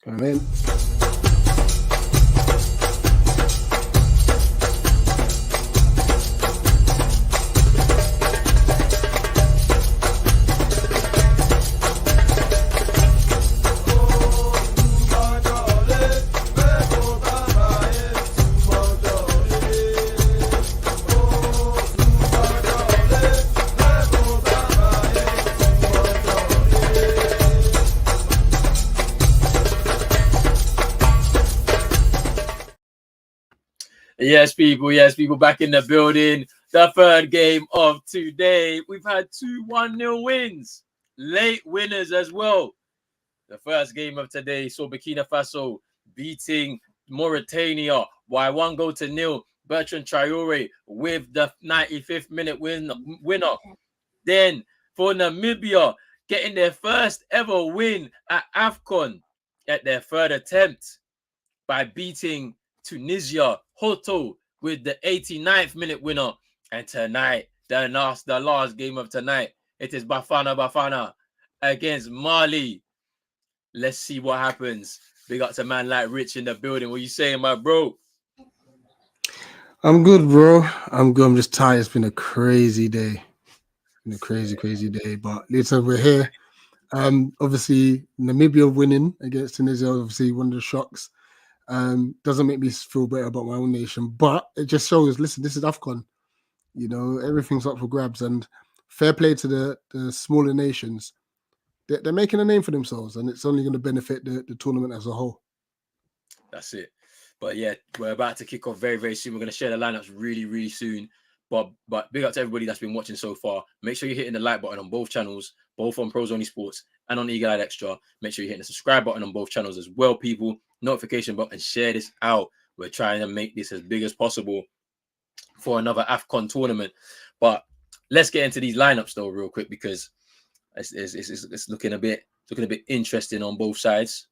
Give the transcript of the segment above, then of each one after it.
Come in. Yes, people back in the building. The third game of today. We've had 2 1-0 wins. Late winners as well. The first game of today saw Burkina Faso beating Mauritania by 1-0. Bertrand Traore with the 95th minute winner. Then for Namibia, getting their first ever win at Afcon at their third attempt by beating Tunisia, Hoto, with the 89th minute winner. And tonight, the last game of tonight, it is Bafana against Mali. Let's see what happens. Big up to man like Rich in the building. What you saying, my bro? I'm good, bro. I'm good. I'm just tired. It's been a crazy day. Been a crazy day. But listen, we're here. Obviously, Namibia winning against Tunisia, obviously one of the shocks. Doesn't make me feel better about my own nation, but it just shows, listen, this is AFCON. You know, everything's up for grabs, and fair play to the smaller nations. They're making a name for themselves, and it's only going to benefit the tournament as a whole. That's it. But yeah, we're about to kick off very, very soon. We're going to share the lineups really, really soon. But big up to everybody that's been watching so far. Make sure you're hitting the like button on both channels, both on Pros Only Sports and on Eagle Eye Extra. Make sure you're hitting the subscribe button on both channels as well, people. Notification button, share this out. We're trying to make this as big as possible for another AFCON tournament. But let's get into these lineups though, real quick, because it's looking a bit interesting on both sides.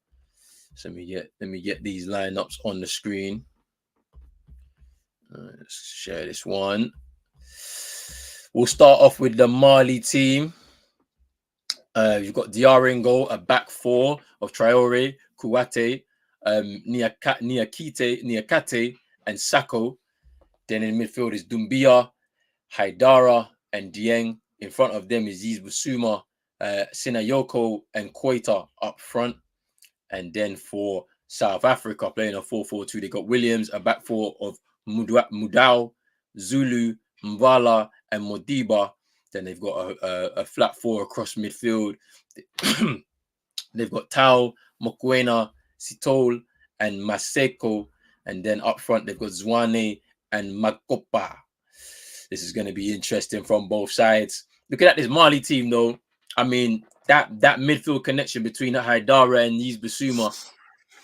So let me get these lineups on the screen. Let's share this one. We'll start off with the Mali team. You've got Diarra in goal, a back four of Traore, Kouyaté, Niakate, and Sako. Then in midfield is Doumbia, Haidara, and Dieng. In front of them is Yves Sinayoko, and Koita up front. And then for South Africa, playing a 4-4-2, they got Williams, a back four of Mudau, Zulu, Mbala, and Modiba. Then they've got a flat four across midfield. They've got Tau, Mokoena, Sitol, and Maseko. And then up front, they've got Zwane and Makopa. This is going to be interesting from both sides. Looking at this Mali team, though, I mean, that midfield connection between Haidara and Yves Bissouma,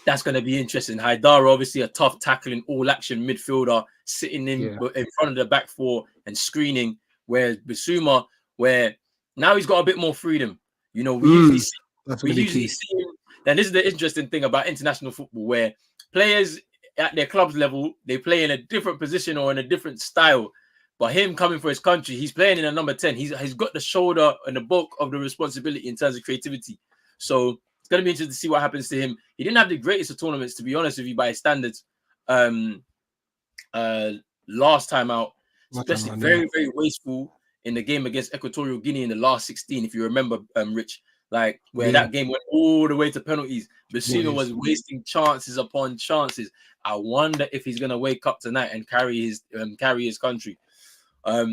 that's going to be interesting. Haidara, obviously a tough tackling, all-action midfielder, sitting in front of the back four and screening, whereas Bissouma, where now he's got a bit more freedom. You know, we usually see him. And this is the interesting thing about international football, where players at their club's level, they play in a different position or in a different style. But him coming for his country, he's playing in a number 10. He's got the shoulder and the bulk of the responsibility in terms of creativity. So it's going to be interesting to see what happens to him. He didn't have the greatest of tournaments, to be honest with you, by his standards. Last time out, especially very, very wasteful in the game against Equatorial Guinea in the last 16, if you remember, Rich, like where that game went all the way to penalties. Basuma was wasting chances upon chances. I wonder if he's going to wake up tonight and carry his country. But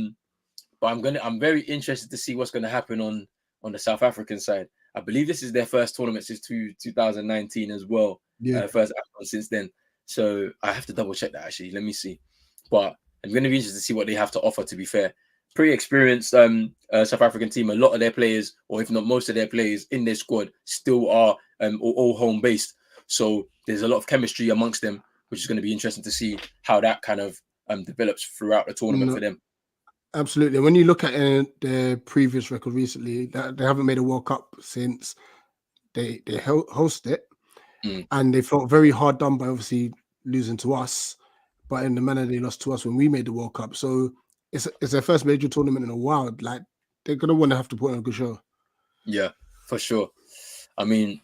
I'm very interested to see what's going to happen on the South African side. I believe this is their first tournament since 2019 as well. First Afcon since then. So I have to double check that actually. Let me see. But I'm going to be interested to see what they have to offer, to be fair. Pretty experienced South African team. A lot of their players, or if not most of their players in their squad, still are all home based. So there's a lot of chemistry amongst them, which is going to be interesting to see how that kind of develops throughout the tournament for them. Absolutely. When you look at their previous record recently, they haven't made a World Cup since they hosted it, and they felt very hard done by obviously losing to us, but in the manner they lost to us when we made the World Cup. So it's their first major tournament in a while. Like, they're gonna want to have to put on a good show. Yeah, for sure. I mean,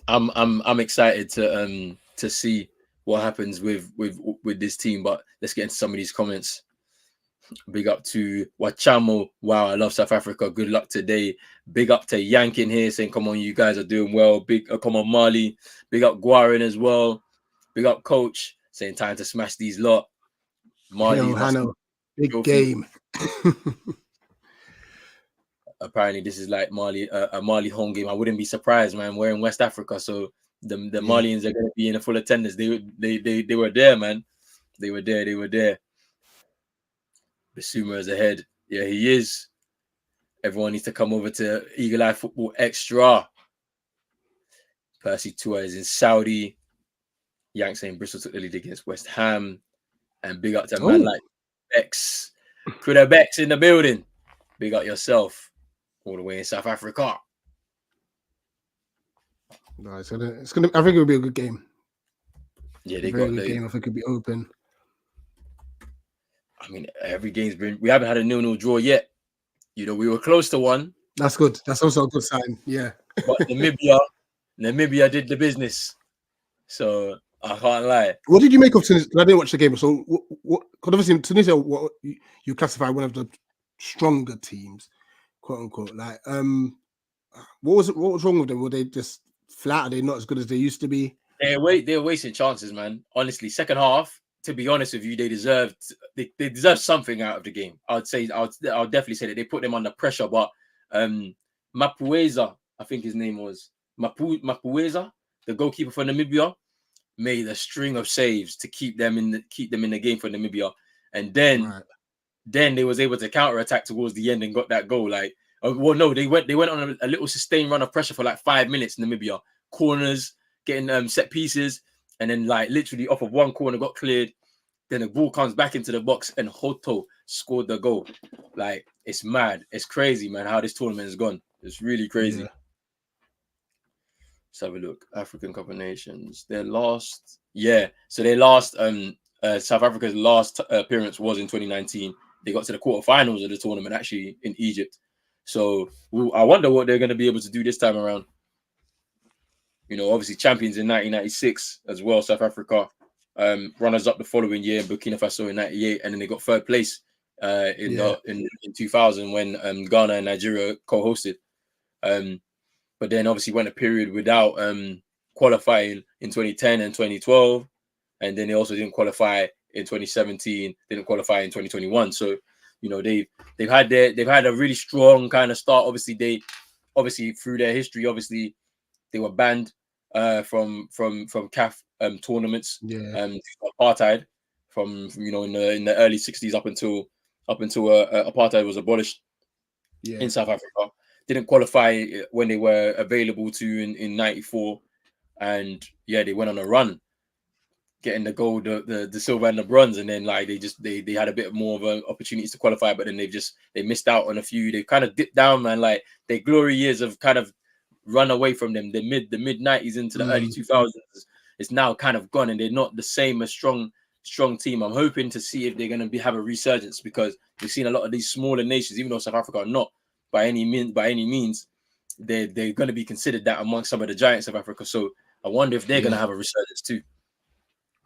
I'm excited to see what happens with this team. But let's get into some of these comments. Big up to Wachamo. Wow, I love South Africa. Good luck today. Big up to Yankin here saying, come on, you guys are doing well. Come on, Marley. Big up Guarin as well. Big up Coach saying time to smash these lot. Marley Yo, must Hano, big trophy. game. Apparently, this is like a Mali home game. I wouldn't be surprised, man. We're in West Africa, so the Malians are going to be in a full attendance. They were there, man. They were there. They were there. Basuma is ahead. Yeah, he is. Everyone needs to come over to Eagle Eye Football Extra. Percy Tua is in Saudi. Yank saying Bristol took the lead against West Ham. And big up to a man like Bex. Kuda Bex in the building. Big up yourself. All the way in South Africa. Nice. It's gonna. I think it'll be a good game. Yeah, they a very got good the game. I think it'll be open. I mean, every game's been. We haven't had a 0-0 draw yet. You know, we were close to one. That's good. That's also a good sign. Yeah. But Namibia did the business. So I can't lie. What did you make of Tunisia? I didn't watch the game. So, what? Because obviously Tunisia, what you classify one of the stronger teams, quote unquote. Like, what was wrong with them? Were they just flat? Are they not as good as they used to be? They're wasting chances, man. Honestly, second half. To be honest with you, they deserved something out of the game. I'll definitely say that they put them under pressure. But Mapueza, I think his name was Mapueza, the goalkeeper for Namibia, made a string of saves to keep them in the game for Namibia, and then they was able to counter attack towards the end and got that goal. Like, well, no, they went on a little sustained run of pressure for like 5 minutes. Namibia corners, getting set pieces. And then, like, literally off of one corner got cleared. Then the ball comes back into the box and Hoto scored the goal. Like, it's mad. It's crazy, man, how this tournament has gone. It's really crazy. Yeah. Let's have a look. African Cup of Nations. Their last... Yeah. So their last... South Africa's last appearance was in 2019. They got to the quarterfinals of the tournament, actually, in Egypt. So I wonder what they're going to be able to do this time around. You know, obviously champions in 1996 as well, South Africa. Runners up the following year, Burkina Faso in 98, and then they got third place in 2000 when Ghana and Nigeria co-hosted. But then obviously went a period without qualifying in 2010 and 2012, and then they also didn't qualify in 2017, didn't qualify in 2021. So, you know, they've had a really strong kind of start. Obviously, through their history, obviously they were banned from CAF tournaments, apartheid from you know in the early 60s up until apartheid was abolished in South Africa. Didn't qualify when they were available to in 94, and they went on a run, getting the gold, the silver and the bronze, and then like they had a bit more of an opportunities to qualify, but then they missed out on a few. They kind of dipped down, man. Like their glory years have kind of run away from them. The mid 90s into the early 2000s, it's now kind of gone, and they're not the same as strong team. I'm hoping to see if they're going to have a resurgence, because we've seen a lot of these smaller nations, even though South Africa are not by any means, they're going to be considered that amongst some of the giants of Africa. So I wonder if they're going to have a resurgence too.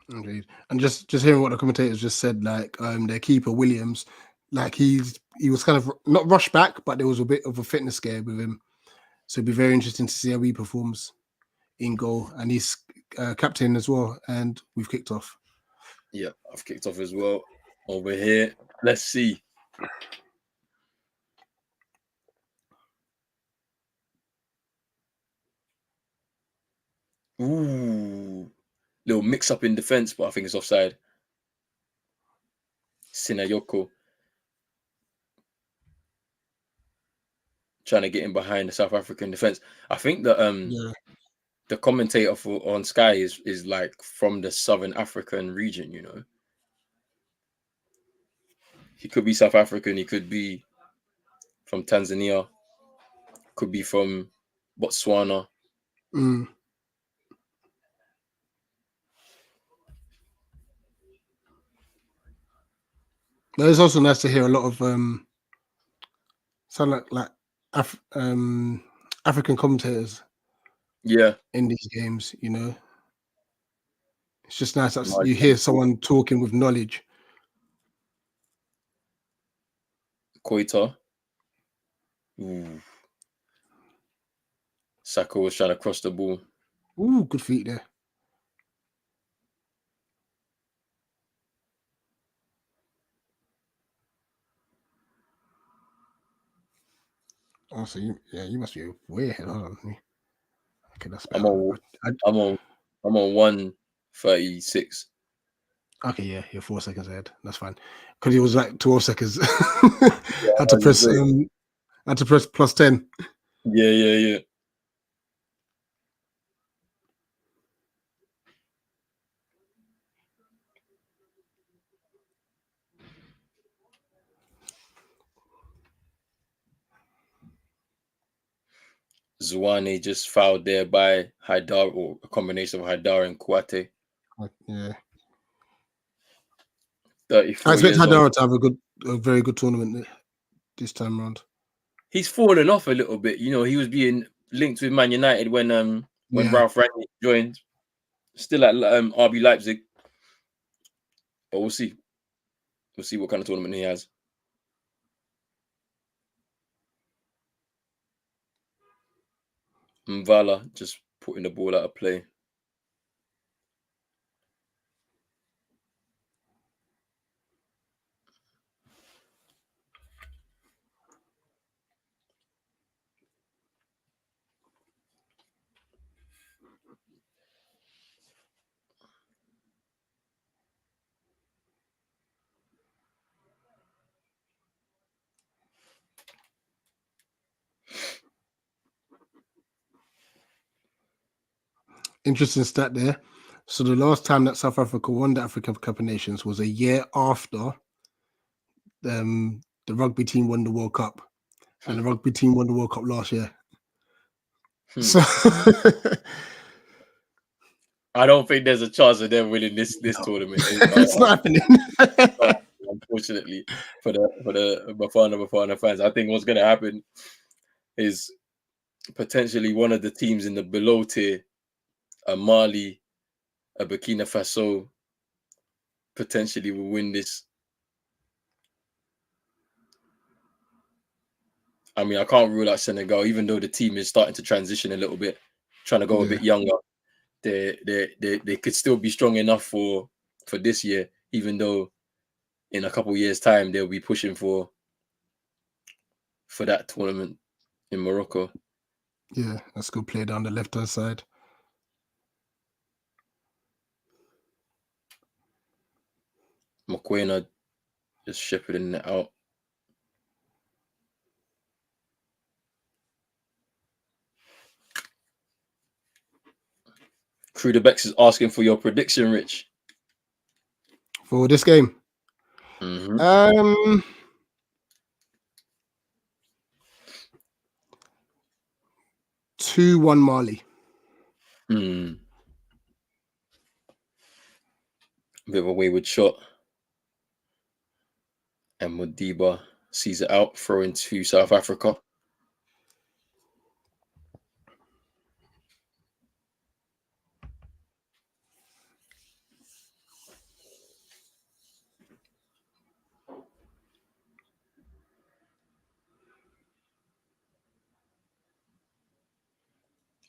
Indeed. And just hearing what the commentators just said, like their keeper Williams, like he was kind of not rushed back, but there was a bit of a fitness scare with him. So it'd be very interesting to see how he performs in goal. And he's captain as well. And we've kicked off. Yeah, I've kicked off as well over here. Let's see. Ooh, little mix up in defense, but I think it's offside. Sinayoko trying to get in behind the South African defense. I think that the commentator on Sky is like from the Southern African region, you know. He could be South African, he could be from Tanzania, could be from Botswana. But it's also nice to hear a lot of sound like African commentators Yeah. in these games. You know, it's just nice that Nice. you hear someone talking with knowledge. Koita. Ooh. Saka was trying to cross the ball. Ooh, good feet there. Oh, so you must be way ahead. Hold on. Okay, that's better. I'm on 136. Okay, yeah, you're 4 seconds ahead. That's fine. Because it was like 12 seconds. Yeah, had I to was press gonna say. had to press +10. Yeah. Zwane just fouled there by Haidar, or a combination of Haidar and Kouate. Yeah. 34 I expect years old. Hadara to have a very good tournament this time around. He's fallen off a little bit. You know, he was being linked with Man United when Yeah. Ralph Rangnick joined. Still at RB Leipzig, but we'll see. We'll see what kind of tournament he has. Mvala just putting the ball out of play. Interesting stat there. So the last time that South Africa won the African Cup of Nations was a year after the rugby team won the World Cup. And the rugby team won the World Cup last year. So I don't think there's a chance of them winning this tournament. it's not happening. Unfortunately, for the Bafana fans, I think what's going to happen is potentially one of the teams in the below tier, a Mali, a Burkina Faso, potentially will win this. I mean, I can't rule out Senegal, even though the team is starting to transition a little bit, trying to go a Yeah. bit younger. They could still be strong enough for this year, even though in a couple of years' time they'll be pushing for that tournament in Morocco. Yeah, let's go play down the left-hand side. Mokoena just shepherding it out. Crudebex is asking for your prediction, Rich. For this game. Mm-hmm. 2-1 Mali. Bit of a wayward shot. And Modiba sees it out, throwing to South Africa.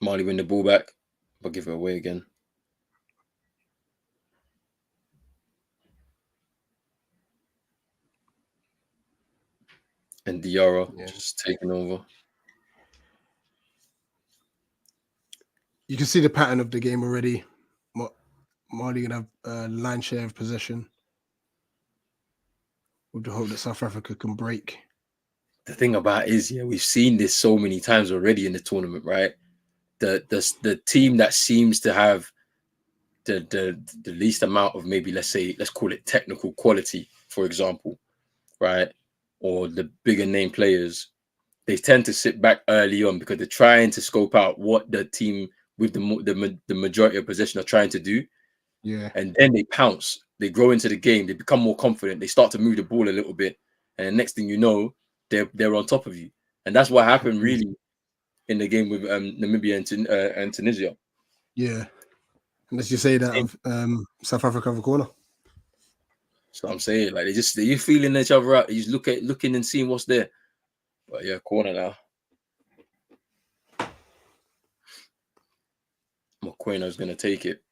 Mali win the ball back, but give it away again. And Diarra just taking over. You can see the pattern of the game already. Mali gonna have a line share of possession with the hope that South Africa can break. The thing about it is, we've seen this so many times already in the tournament, right? The team that seems to have the least amount of, maybe let's call it technical quality, for example, right? Or the bigger name players, they tend to sit back early on because they're trying to scope out what the team with the majority of possession are trying to do. Yeah. And then they pounce, they grow into the game, they become more confident, they start to move the ball a little bit, and the next thing you know, they're on top of you. And that's what happened really in the game with Namibia and Tunisia. Yeah. Unless you say that Same. of South Africa have a corner. So I'm saying, like, you feeling each other out. You just looking and seeing what's there. But yeah, corner now. Mokoena's gonna take it.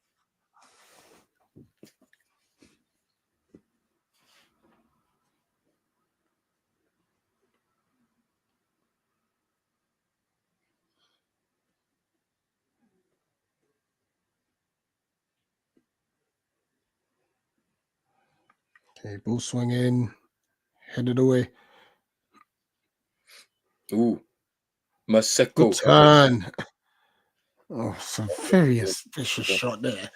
Okay, ball swinging, headed away. Ooh, Maseko. Good turn. Oh, it's a very auspicious shot there.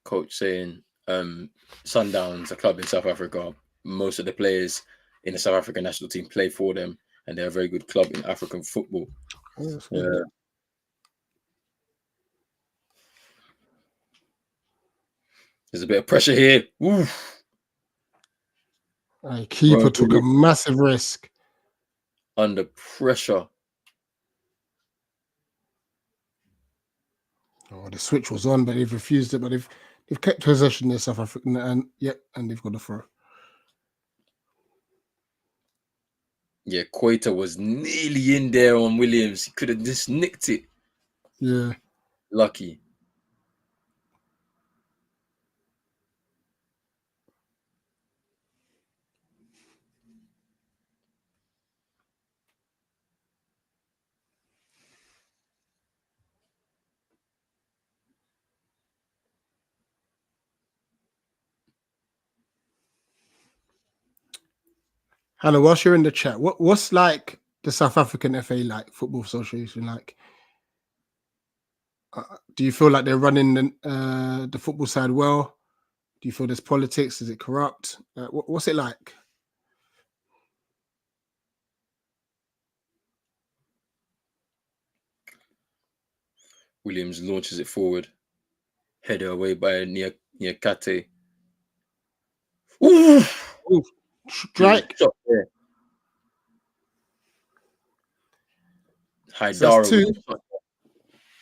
Coach saying, Sundowns, a club in South Africa. Most of the players in the South African national team play for them, and they're a very good club in African football. Yeah. There's a bit of pressure here. Oof. Keeper took a massive risk. Under pressure. Oh, the switch was on, but they've refused it. But they've kept possession in South African, and they've got the throw. Yeah, Quater was nearly in there on Williams. He could have just nicked it. Yeah. Lucky. Hannah, whilst you're in the chat, what's like the South African FA, like Football Association, like? Do you feel like they're running the football side well? Do you feel there's politics? Is it corrupt? What's it like? Williams launches it forward. Header away by Nyakate. Ooh, strike. Shot there. Haidara.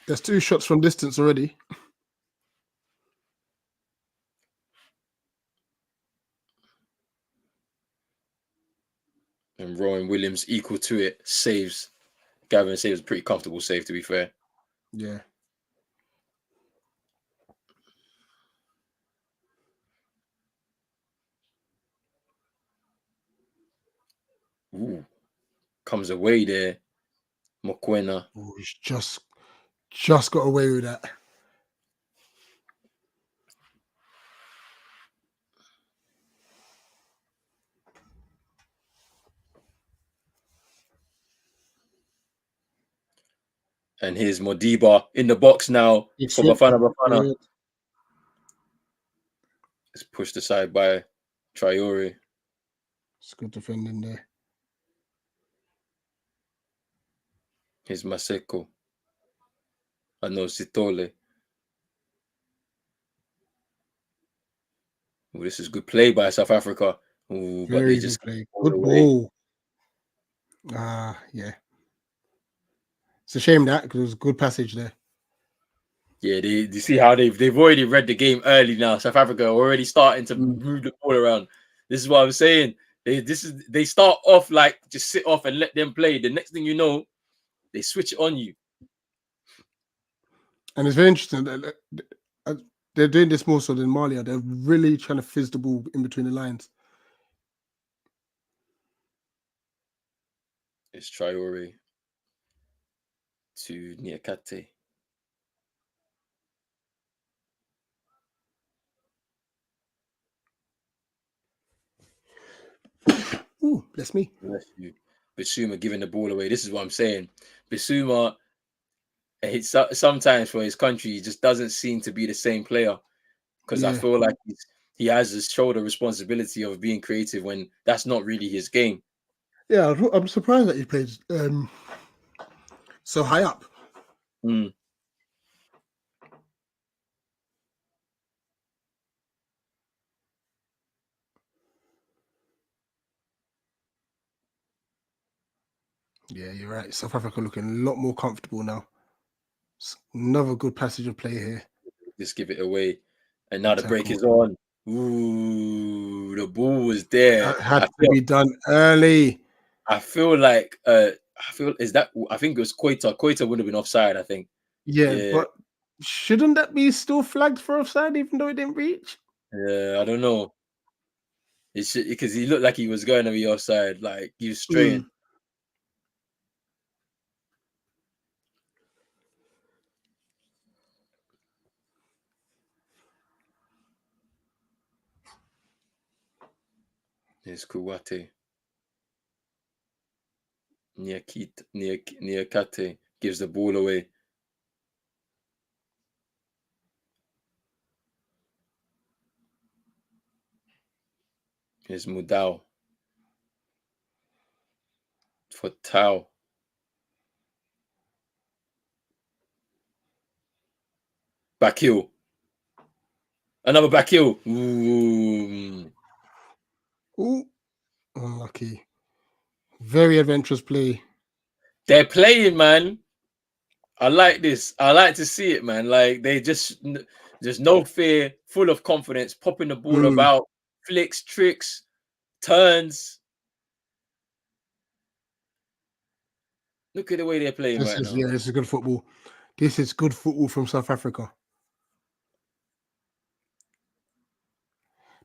There's two shots from distance already. And Rowan Williams equal to it. Saves. Gavin saves a pretty comfortable save, to be fair. Yeah. Ooh. Comes away there. Mokoena. Oh, he's just got away with that. And here's Modiba in the box now for Bafana. It's pushed aside by Traore. It's good defending there. Here's Maseko. Sitole. Ooh, this is good play by South Africa. Ooh, but they just play. Good ball. Yeah. It's a shame that because it was a good passage there. Yeah, you see how they've already read the game early now. South Africa already starting to move the ball around. This is what I'm saying. They start off like just sit off and let them play. The next thing you know, they switch it on you. And it's very interesting that they're doing this more so than Mali. They're really trying to fizz the ball in between the lines. It's Traore to Nyakate. Ooh, bless me. Bless you. Bissouma giving the ball away. This is what I'm saying. Bissouma, sometimes for his country, he just doesn't seem to be the same player. Because I feel like he has his shoulder responsibility of being creative when that's not really his game. Yeah, I'm surprised that he played so high up. Mm. Yeah, you're right. South Africa looking a lot more comfortable now. Another good passage of play here. Just give it away. And now Good the break tackle. is on. Ooh, the ball was there. That had to be done early. I feel like I think it was Koita. Koita would have been offside, I think. Yeah, Yeah. but shouldn't that be still flagged for offside even though it didn't reach? Yeah, I don't know. It's because he looked like he was going to be offside, like he was straying. Here's Kuwate. Niakate gives the ball away. Here's Mudau. For Tau. Back heel. Another back heel. Ooh. Ooh, unlucky. Very adventurous play. They're playing, man. I like this. I like to see it, man. Like they there's no fear, full of confidence, popping the ball about, flicks, tricks, turns. Look at the way they're playing right now. This is good football. This is good football from South Africa.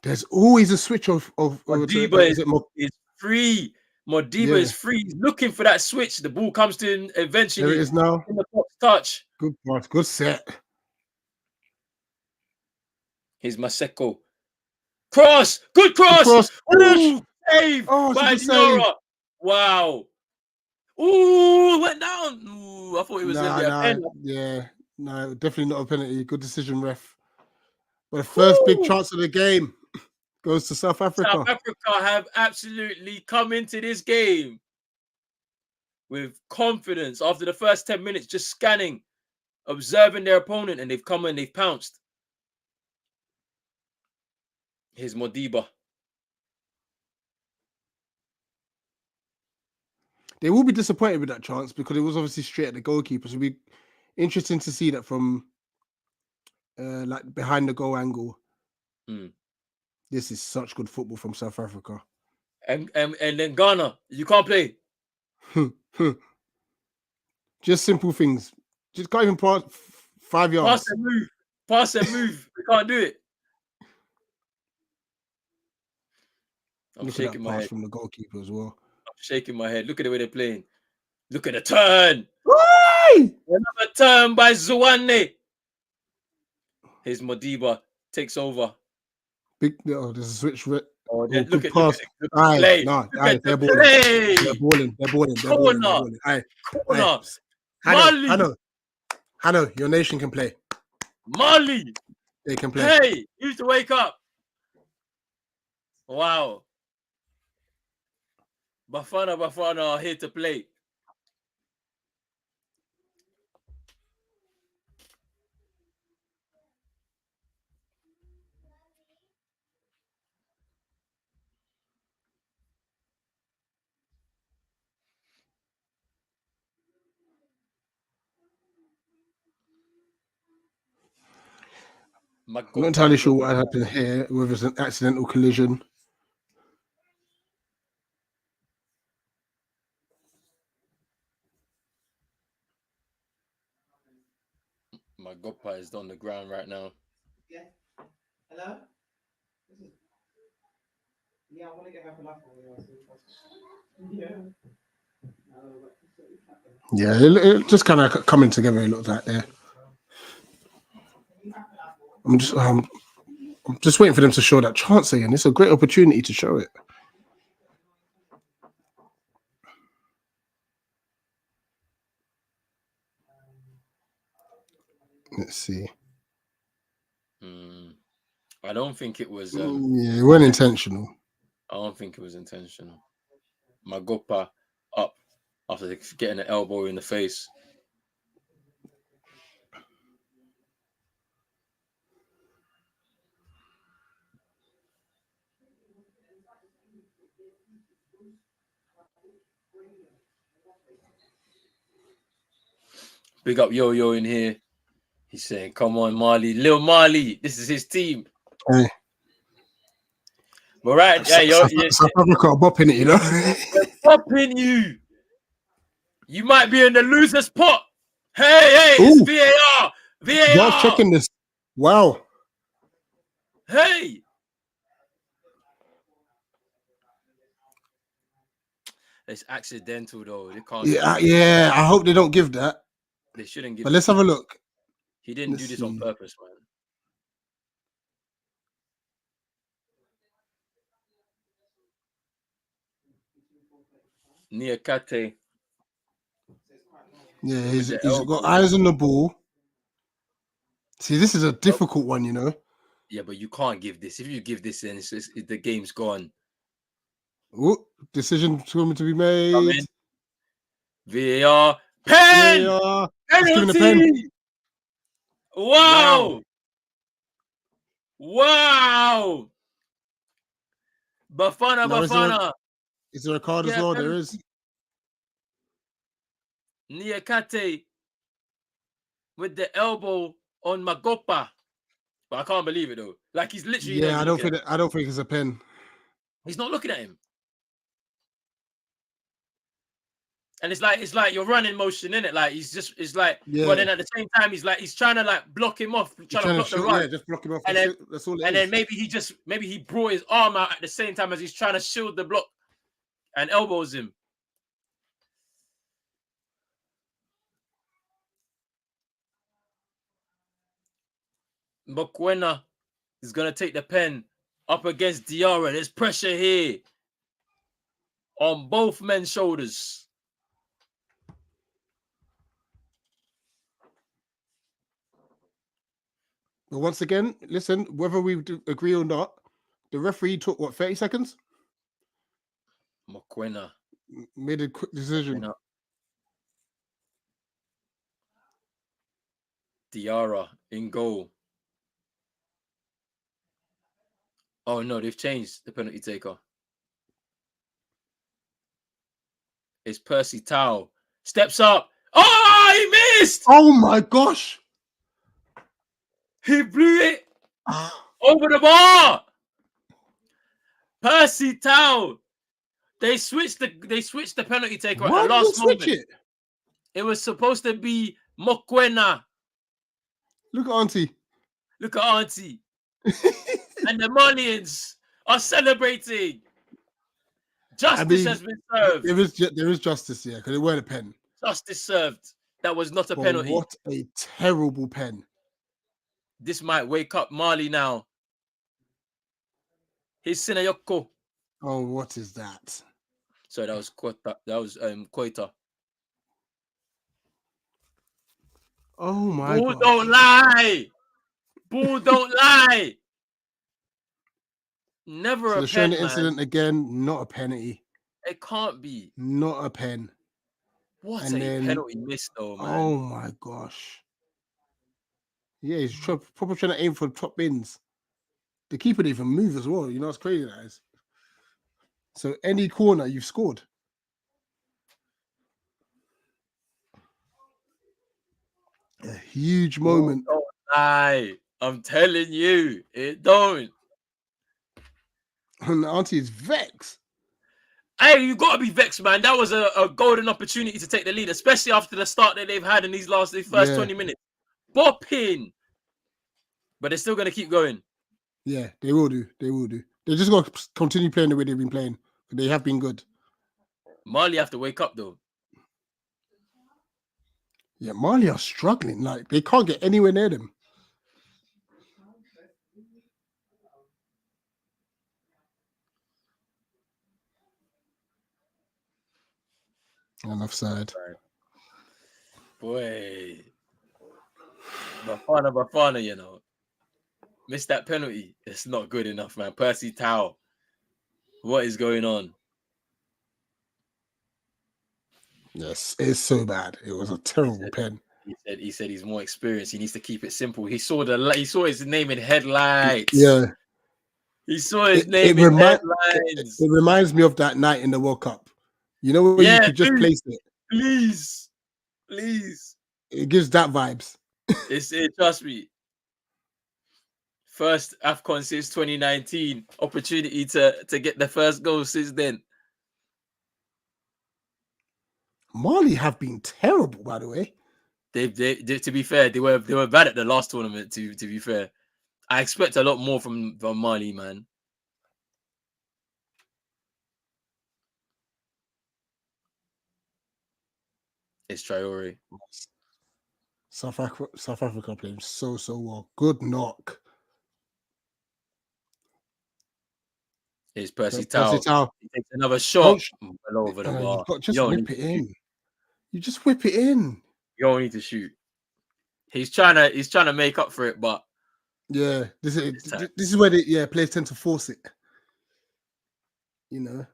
There's always a switch of Modiba is it is free. Modiba yeah, is free. He's looking for that switch. The ball comes to him there it eventually is now. in the box touch. Good pass, good set. Here's Maseko. Cross! Good Good cross! cross. Ooh! Save Oh, it's a by good save. Diora. Wow. Ooh, went down. Ooh, I thought it was going to be a pen. Yeah, no, definitely not a penalty. Good decision, ref. But the first big Woo! chance of the game goes to South South Africa. Africa have absolutely come into this game with confidence after the first 10 minutes, just scanning, observing their opponent, and they've come and they've pounced. Here's Modiba. They will be disappointed with that chance because it was obviously straight at the goalkeeper. So it'll be interesting to see that from like behind the goal angle. This is such good football from South Africa. And then Ghana, you can't play. Just simple things. Just can't even pass 5 yards. Pass and move. Pass and move. We can't do it. Look at that pass from the goalkeeper as well. I'm shaking my head. Look at the way they're playing. Look at the turn. Why? Another turn by Zwane. Here's Modiba. Takes over. There's a switch. Look good at pass. the play. They're balling. Play. They're balling. They're balling. They're balling. They're balling. Corner. Hano, your nation can play. Mali. They can play. Hey, you used to wake up. Wow. Bafana are here to play. I'm not entirely sure what happened here, whether it's an accidental collision. Magopa is on the ground right now. Yeah. Hello? Yeah, I want to get her falafel. Yeah, it just kind of coming together. It looks like there. I'm just waiting for them to show that chance again. It's a great opportunity to show it. Let's see. I don't think it was. It wasn't intentional. I don't think it was intentional. Magopa up after getting an elbow in the face. Big up Yo-Yo in here. He's saying, come on, Marley. Lil Marley. This is his team. Hey. But right, yeah, South Africa bopping it, you know. Bopping you. You might be in the loser spot. Hey, it's VAR. VAR. Just checking this. Wow. Hey. It's accidental though. They can't. Yeah. I hope they don't give that. They shouldn't give. But let's have a look. He didn't do this on purpose, man. Niakate. Yeah, he's got eyes on the ball. See, this is a difficult one, you know. Yeah, but you can't give this. If you give this, then the game's gone. Ooh, decision going to be made. VAR. Pen! VAR. Penalty! Pen. Wow! Wow! Bafana. Is there a card as well? There is. Niakate with the elbow on Magopa. But I can't believe it though. Like he's literally. Yeah, I don't think it's a pen. He's not looking at him. And it's like you're running motion in it. Like it's like, yeah. But then at the same time, he's trying to like block him off, trying to block the run. Yeah, just block him off. And then, that's all. And then maybe he brought his arm out at the same time as he's trying to shield the block, and elbows him. Mokoena is gonna take the pen up against Diarra. There's pressure here on both men's shoulders. But once again, listen, whether we agree or not, the referee took 30 seconds? Mokoena made a quick decision. Diarra in goal. Oh no, they've changed the penalty taker. It's Percy Tau. Steps up. Oh, he missed! Oh my gosh! He blew it over the bar. Percy Tau. They switched the penalty taker at the last moment. It was supposed to be Mokoena. Look at Auntie. And the Malians are celebrating. Justice has been served. There is justice here because it weren't a pen. Justice served. That was not a penalty. What a terrible pen. This might wake up Mali now. He's Sinayoko. Oh, what is that? So that was Koita. That was Koita. Oh my god. Bull don't lie. Bull don't lie. Never a pen. Showing the incident again, not a penalty. It can't be. Not a pen. What a penalty miss though, man. Oh my gosh. Yeah, he's probably trying to aim for top bins. The keeper didn't even move as well. You know, it's crazy, that is. So any corner, you've scored. A huge moment. Don't lie. I'm telling you, it don't. And Auntie is vexed. Hey, you got to be vexed, man. That was a golden opportunity to take the lead, especially after the start that they've had in these first 20 minutes. Bopping. But they're still going to keep going. Yeah, they will do. They're just going to continue playing the way they've been playing. They have been good. Mali have to wake up, though. Yeah, Mali are struggling. Like, they can't get anywhere near them. And offside. Boy. Bafana, you know. Missed that penalty. It's not good enough, man. Percy Tau. What is going on? Yes, it's so bad. It was a terrible pen. He said he's more experienced. He needs to keep it simple. He saw his name in headlights. Yeah, He saw his it it name in remind it headlines. reminds me of that night in the World Cup. You know where you Yeah, could just please, place it. please, please. It gives that vibes. Trust me. First Afcon since 2019. Opportunity to get the first goal since then. Mali have been terrible, by the way. They to be fair, they were bad at the last tournament. To be fair, I expect a lot more from Mali, man. It's Traore. South Africa playing so well. Good knock. It's Percy Percy Tau. Tau. He takes another shot. Coach, Well over the you bar. got You just don't need whip it to shoot. in. You just whip it in. You don't need to shoot. He's trying to make up for it, but Yeah, this is where the players tend to force it. You know.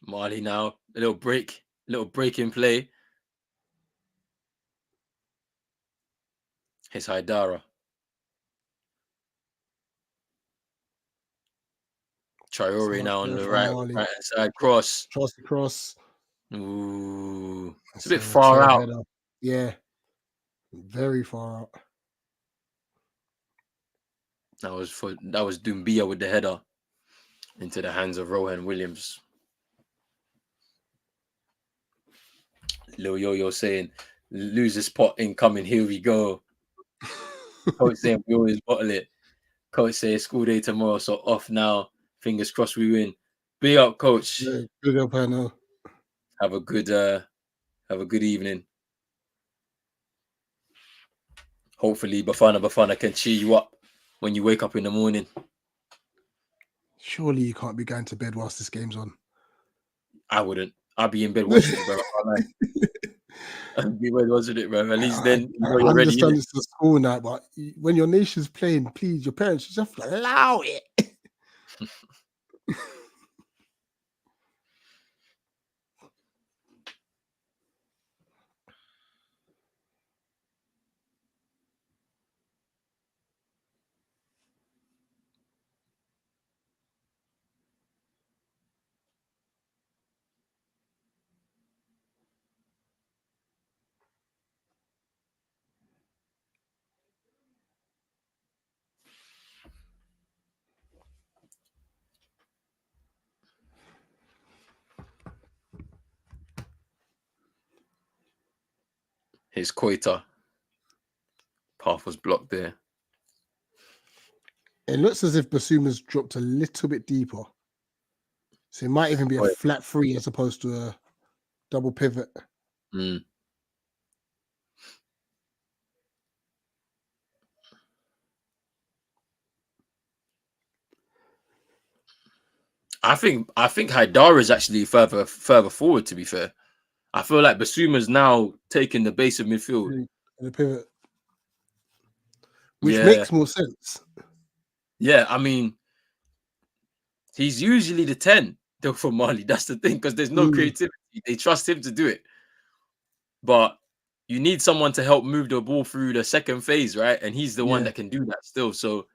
Mali now, a little break in play. It's Haidara. Traore now on the right hand side cross. Cross the cross. Ooh, it's a That's bit far out. header. Yeah, very far out. That was Doumbia with the header into the hands of Rohan Williams. Lil Yo-Yo saying, lose this pot incoming, here we go. Coach saying, we always bottle it. Coach saying, school day tomorrow, so off now. Fingers crossed we win. Big up, coach. Yeah, big up, I know. Have a good evening. Hopefully Bafana can cheer you up when you wake up in the morning. Surely you can't be going to bed whilst this game's on. I wouldn't. I'll be in bed watching it, bro. I'll be in bed watching it, bro. At least then you know you're ready. I understand it's the school night, but when your nation's playing, please, your parents should just allow it. His Koita path was blocked there. It looks as if Basuma's dropped a little bit deeper. So it might even be a flat three as opposed to a double pivot. I think Haidara is actually further forward, to be fair. I feel like Basuma's now taking the base of midfield. The pivot. Which makes more sense. Yeah, I mean, he's usually the 10 for Mali. That's the thing, because there's no creativity. They trust him to do it. But you need someone to help move the ball through the second phase, right? And he's the one that can do that still. So,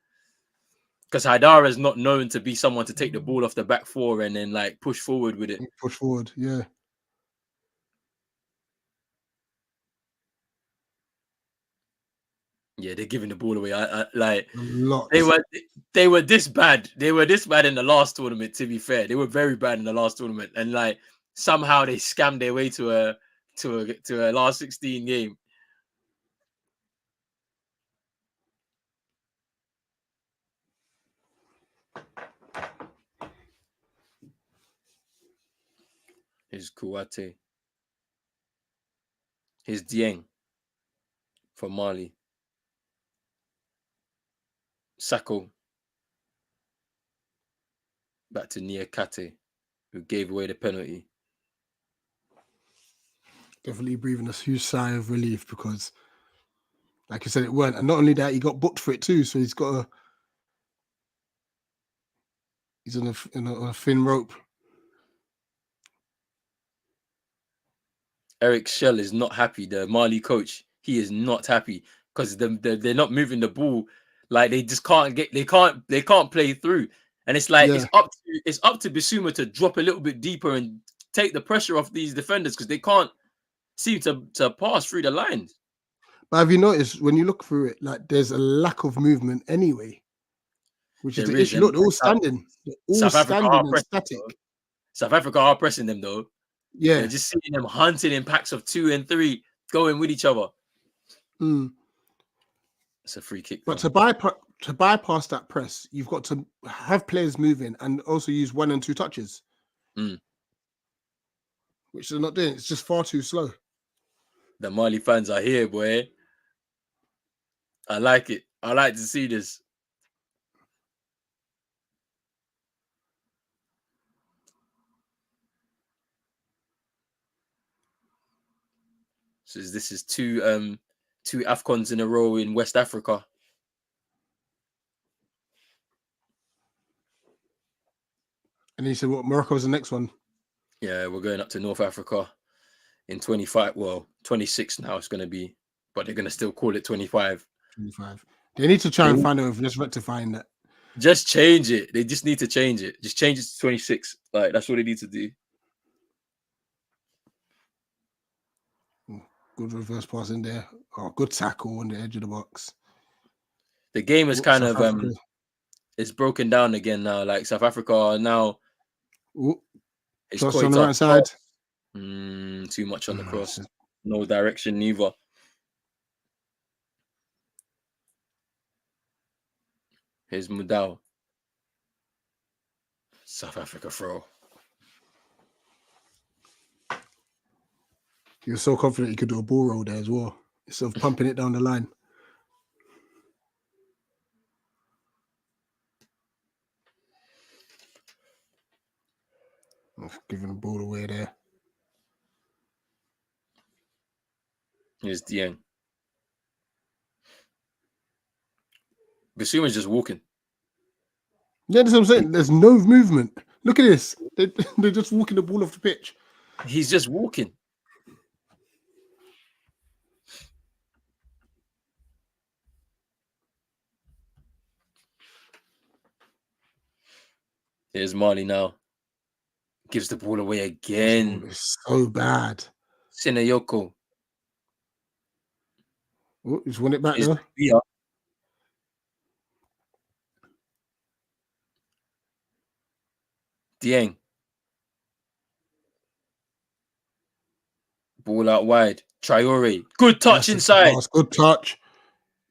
because Haidara is not known to be someone to take the ball off the back four and then like push forward with it. Push forward, yeah. Yeah, they're giving the ball away. Like Lots. they were this bad. They were this bad in the last tournament. To be fair, they were very bad in the last tournament, and like somehow they scammed their way to a last 16 game. Here's Kouate. Here's Dieng for Mali. Sako. Back to Niakate, who gave away the penalty. Definitely breathing a huge sigh of relief because, like you said, it weren't. And not only that, he got booked for it too. So he's got he's on a thin rope. Eric Shell is not happy. The Mali coach, he is not happy because they're not moving the ball. Like they just can't get. They can't play through. And it's like Yeah. it's up to Bissouma to drop a little bit deeper and take the pressure off these defenders because they can't seem to pass through the lines. But have you noticed when you look through it, like there's a lack of movement anyway, which is There the is, issue. and Look, they're all standing. They're all South Africa standing are and pressing. static. South Africa are pressing them though. Yeah. They're just seeing them hunting in packs of 2 and 3, going with each other. Mm. It's a free kick. But Though. to bypass that press, you've got to have players moving and also use 1 and 2 touches, which they're not doing. It's just far too slow. The Mali fans are here, boy. I like it. I like to see this. So this is two Afcons in a row in West Africa. And he said, "What? Morocco's the next one." Yeah, we're going up to North Africa in 25. Well, 26 now it's going to be, but they're going to still call it 25. 25. They need to try and find a way of just rectifying that. Just change it. They just need to change it. Just change it to 26. Like that's what they need to do. Good reverse pass in there. Oh, good tackle on the edge of the box. The game is kind of it's broken down again now. Like South Africa are now. It's on the right side. Too much on the cross. No direction neither. Here's Mudau. South Africa throw. He was so confident he could do a ball roll there as well, instead of pumping it down the line. Giving the ball away there. Here's Dieng. Bissouma's just walking. Yeah, that's what I'm saying. There's no movement. Look at this. They're just walking the ball off the pitch. He's just walking. Here's Mali now. Gives the ball away again. It's so bad. Sinayoko. Oh, he's won it back though. Dieng. Ball out wide. Traore. Good touch inside. Good touch.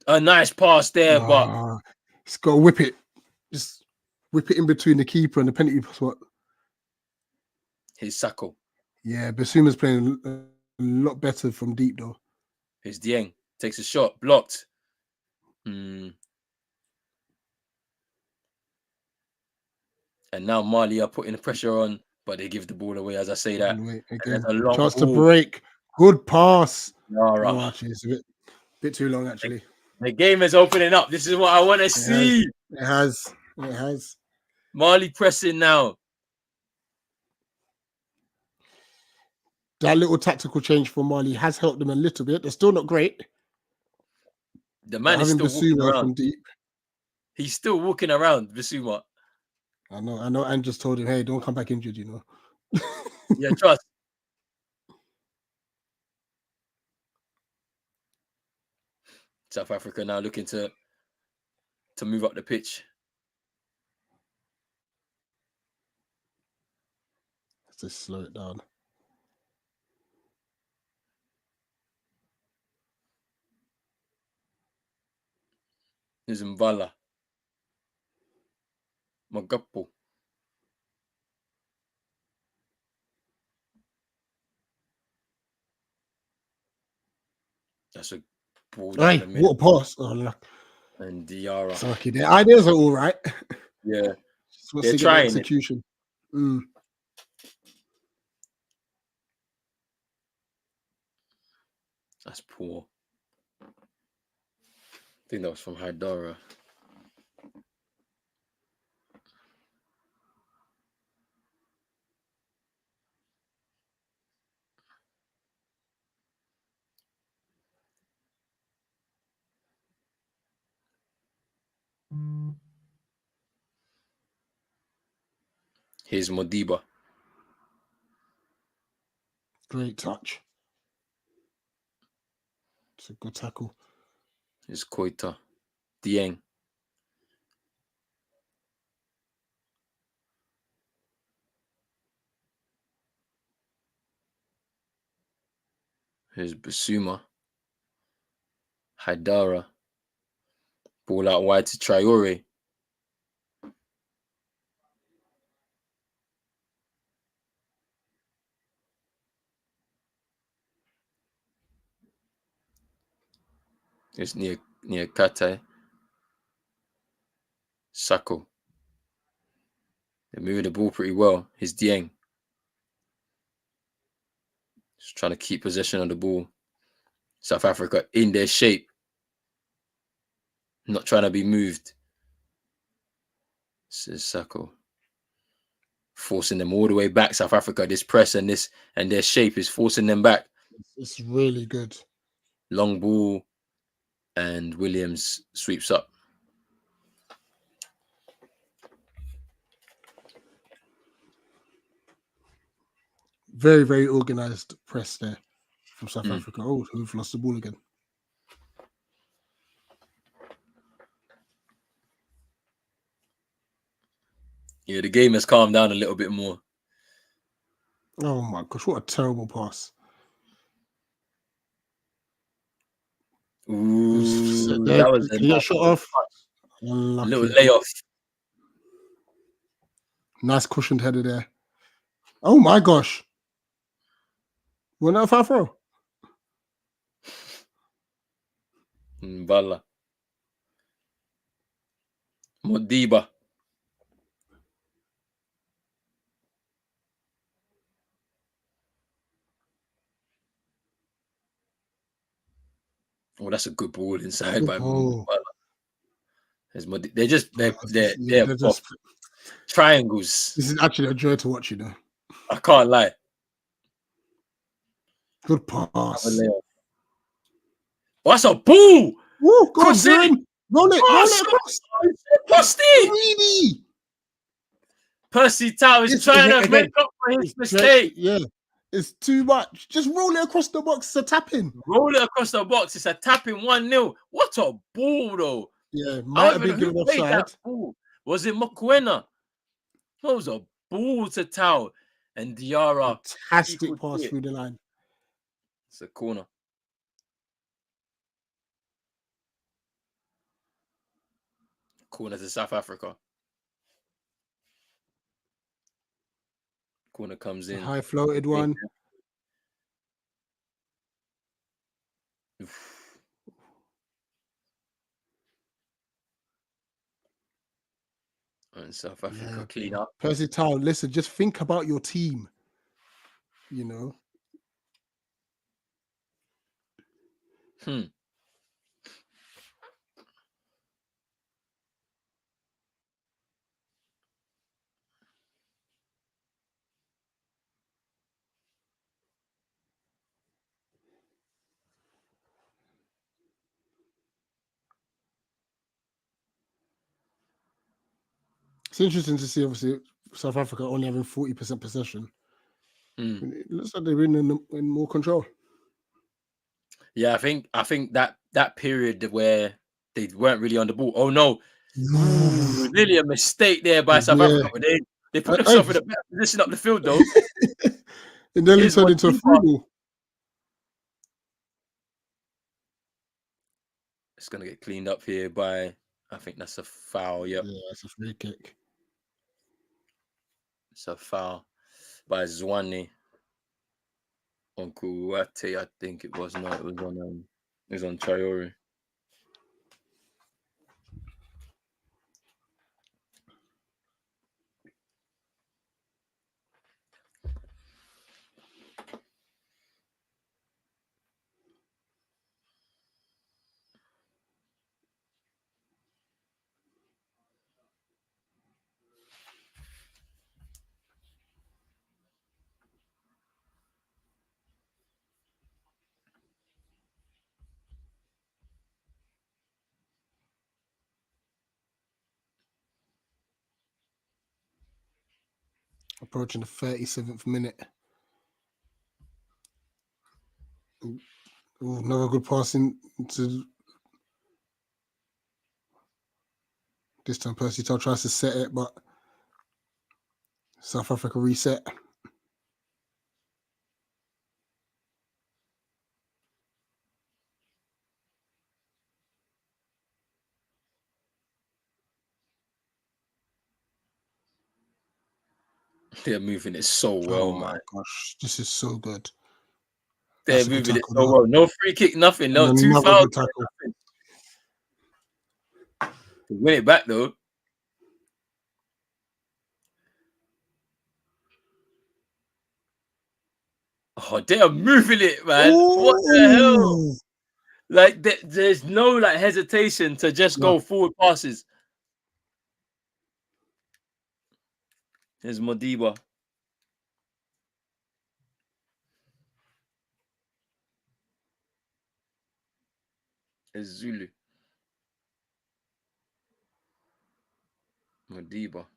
A nice pass there, but it's got to whip it. Just whip it in between the keeper and the penalty spot. Here's Sako. Yeah, Bissouma's playing a lot better from deep though. Here's Dieng. Takes a shot. Blocked. And now Mali are putting the pressure on, but they give the ball away as I say that. Chance to break. Good pass. Oh, actually, it's a bit too long actually. The game is opening up. This is what I want to see. It has. Mali pressing now. That little tactical change for Mali has helped them a little bit. They're still not great. The man is still walking around. From deep. He's still walking around, Bissouma. I know. And just told him, hey, don't come back injured, you know. Yeah, trust. South Africa now looking to move up the pitch. Let's just slow it down. Here's Mbala. Magapo. That's a ball. Hey, what a pass. Oh, look. And Diarra. Sorry, their ideas are all right. Yeah. Just Wants They're to get the trying it. execution. That's poor. I think that was from Haidara. Here's Modiba. Great touch. It's a good tackle. Here's Koita. Dieng. Here's Basuma. Haidara. Ball out wide to Traore. It's near Kate. Sako. They're moving the ball pretty well. Here's Dieng. Just trying to keep possession of the ball. South Africa in their shape. Not trying to be moved. This is Sako. Forcing them all the way back. South Africa, this press and their shape is forcing them back. It's really good. Long ball, and Williams sweeps up. Very, very organized press there from South Africa. Oh, who've lost the ball again? Yeah, the game has calmed down a little bit more. Oh my gosh, what a terrible pass. Ooh, There, that was can you get shot off? a Unlucky. little layoff. Nice cushioned header there. Oh my gosh. Went out of throw. Mbala. Modiba. Oh, that's a good ball inside Good by ball. Mbala. They're just triangles. This is actually a joy to watch, you know. I can't lie. Good pass. Oh, that's a ball. Woo, go on, Cross it. Graham. Roll it across. Post it. Greedy. Percy Tau is trying to make up for his mistake. Yeah, it's too much. Just roll it across the box. It's a tap-in. Roll it across the box. It's a tap-in 1-0. What a ball, though. Yeah, might have been given offside. Was it Mokwena? That was a ball to Tau. And Diarra. Fantastic pass through the line. It's a corner. Corner to South Africa. Corner comes in. High floated one. And South Africa clean up. Percy Tau, listen, just think about your team. You know. It's interesting to see, obviously, South Africa only having 40% possession. It looks like they're in more control. Yeah, I think that period where they weren't really on the ball. Oh no, really a mistake there by South Africa. But they put themselves in a better position up the field though. It nearly turned into a free ball. It's gonna get cleaned up here by, I think that's a foul. Yep. Yeah, it's a free kick. It's a foul by Zwane on Kuwate, I think it was. No, it was on Traore. approaching the 37th minute. Ooh, another good passing to this time. Percy Tau tries to set it, but South Africa reset. They're moving it so well, Oh my man. gosh, this is so good. They're That's a good moving it tackle, so though. well. No free kick, nothing. No And 2 another fouls. good tackle. They win it back though. Oh, they are moving it, man. What the hell? Ooh. Like there's no like hesitation to just No. go forward passes. Here's Modiba. Here's Zulu. Modiba.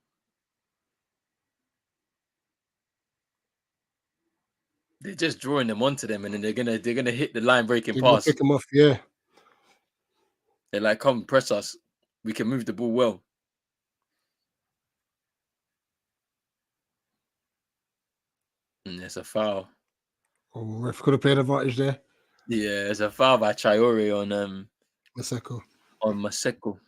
They're just drawing them onto them, and then they're gonna hit the line breaking They're gonna pass. pick him off, yeah. They're like, come press us. We can move the ball well. And there's a foul. Oh, ref could have played advantage there. Yeah, it's a foul by Traore Maseko. on Maseko.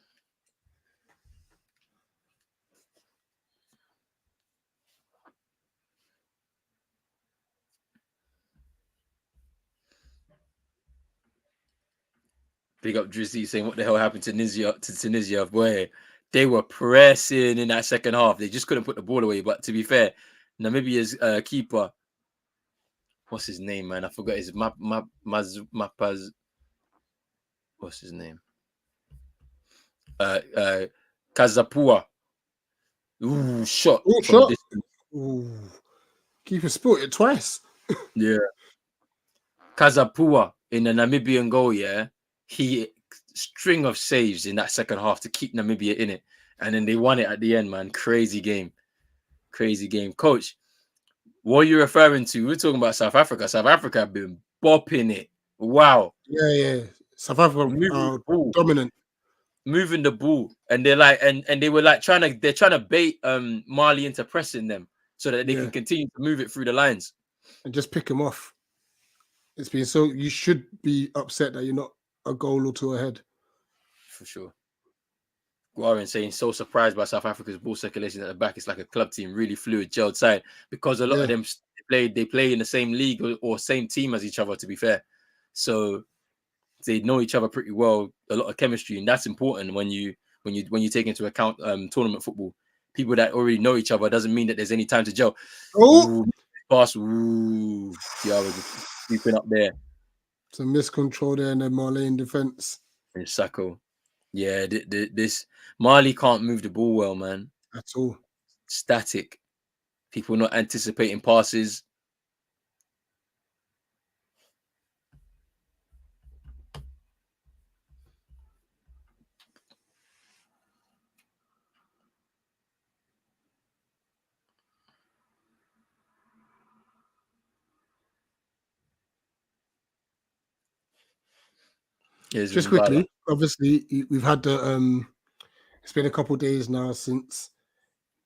Big up Drizzy saying, what the hell happened to Tunisia? Boy, they were pressing in that second half. They just couldn't put the ball away. But to be fair, Namibia's keeper, what's his name, man? I forgot his Mapaz. What's his name? Kazapua. Ooh, shot Ooh, from shot. distance. Ooh. Keeper sport it twice. Yeah. Kazapua in the Namibian goal, yeah. He string of saves in that second half to keep Namibia in it. And then they won it at the end, man. Crazy game. Crazy game. Coach, what are you referring to? We're talking about South Africa. South Africa have been bopping it. Wow. Yeah. South Africa Moving the ball. dominant. Moving the ball. And they're like, and they were like trying to bait Mali into pressing them so that they can continue to move it through the lines. And just pick him off. It's been so you should be upset that you're not a goal or two ahead. For sure. Guarin saying so surprised by South Africa's ball circulation at the back. It's like a club team, really fluid, gelled side, because a lot of them they play in the same league or same team as each other, to be fair. So they know each other pretty well, a lot of chemistry, and that's important when you take into account tournament football. People that already know each other doesn't mean that there's any time to gel. Oh, pass, ooh, Diarra just sweeping up there. Some miscontrol there in the Malian defense. And Sacco. Yeah, this Mali can't move the ball well, man. At all. Static. People not anticipating passes. Just quickly, obviously, we've had the it's been a couple of days now since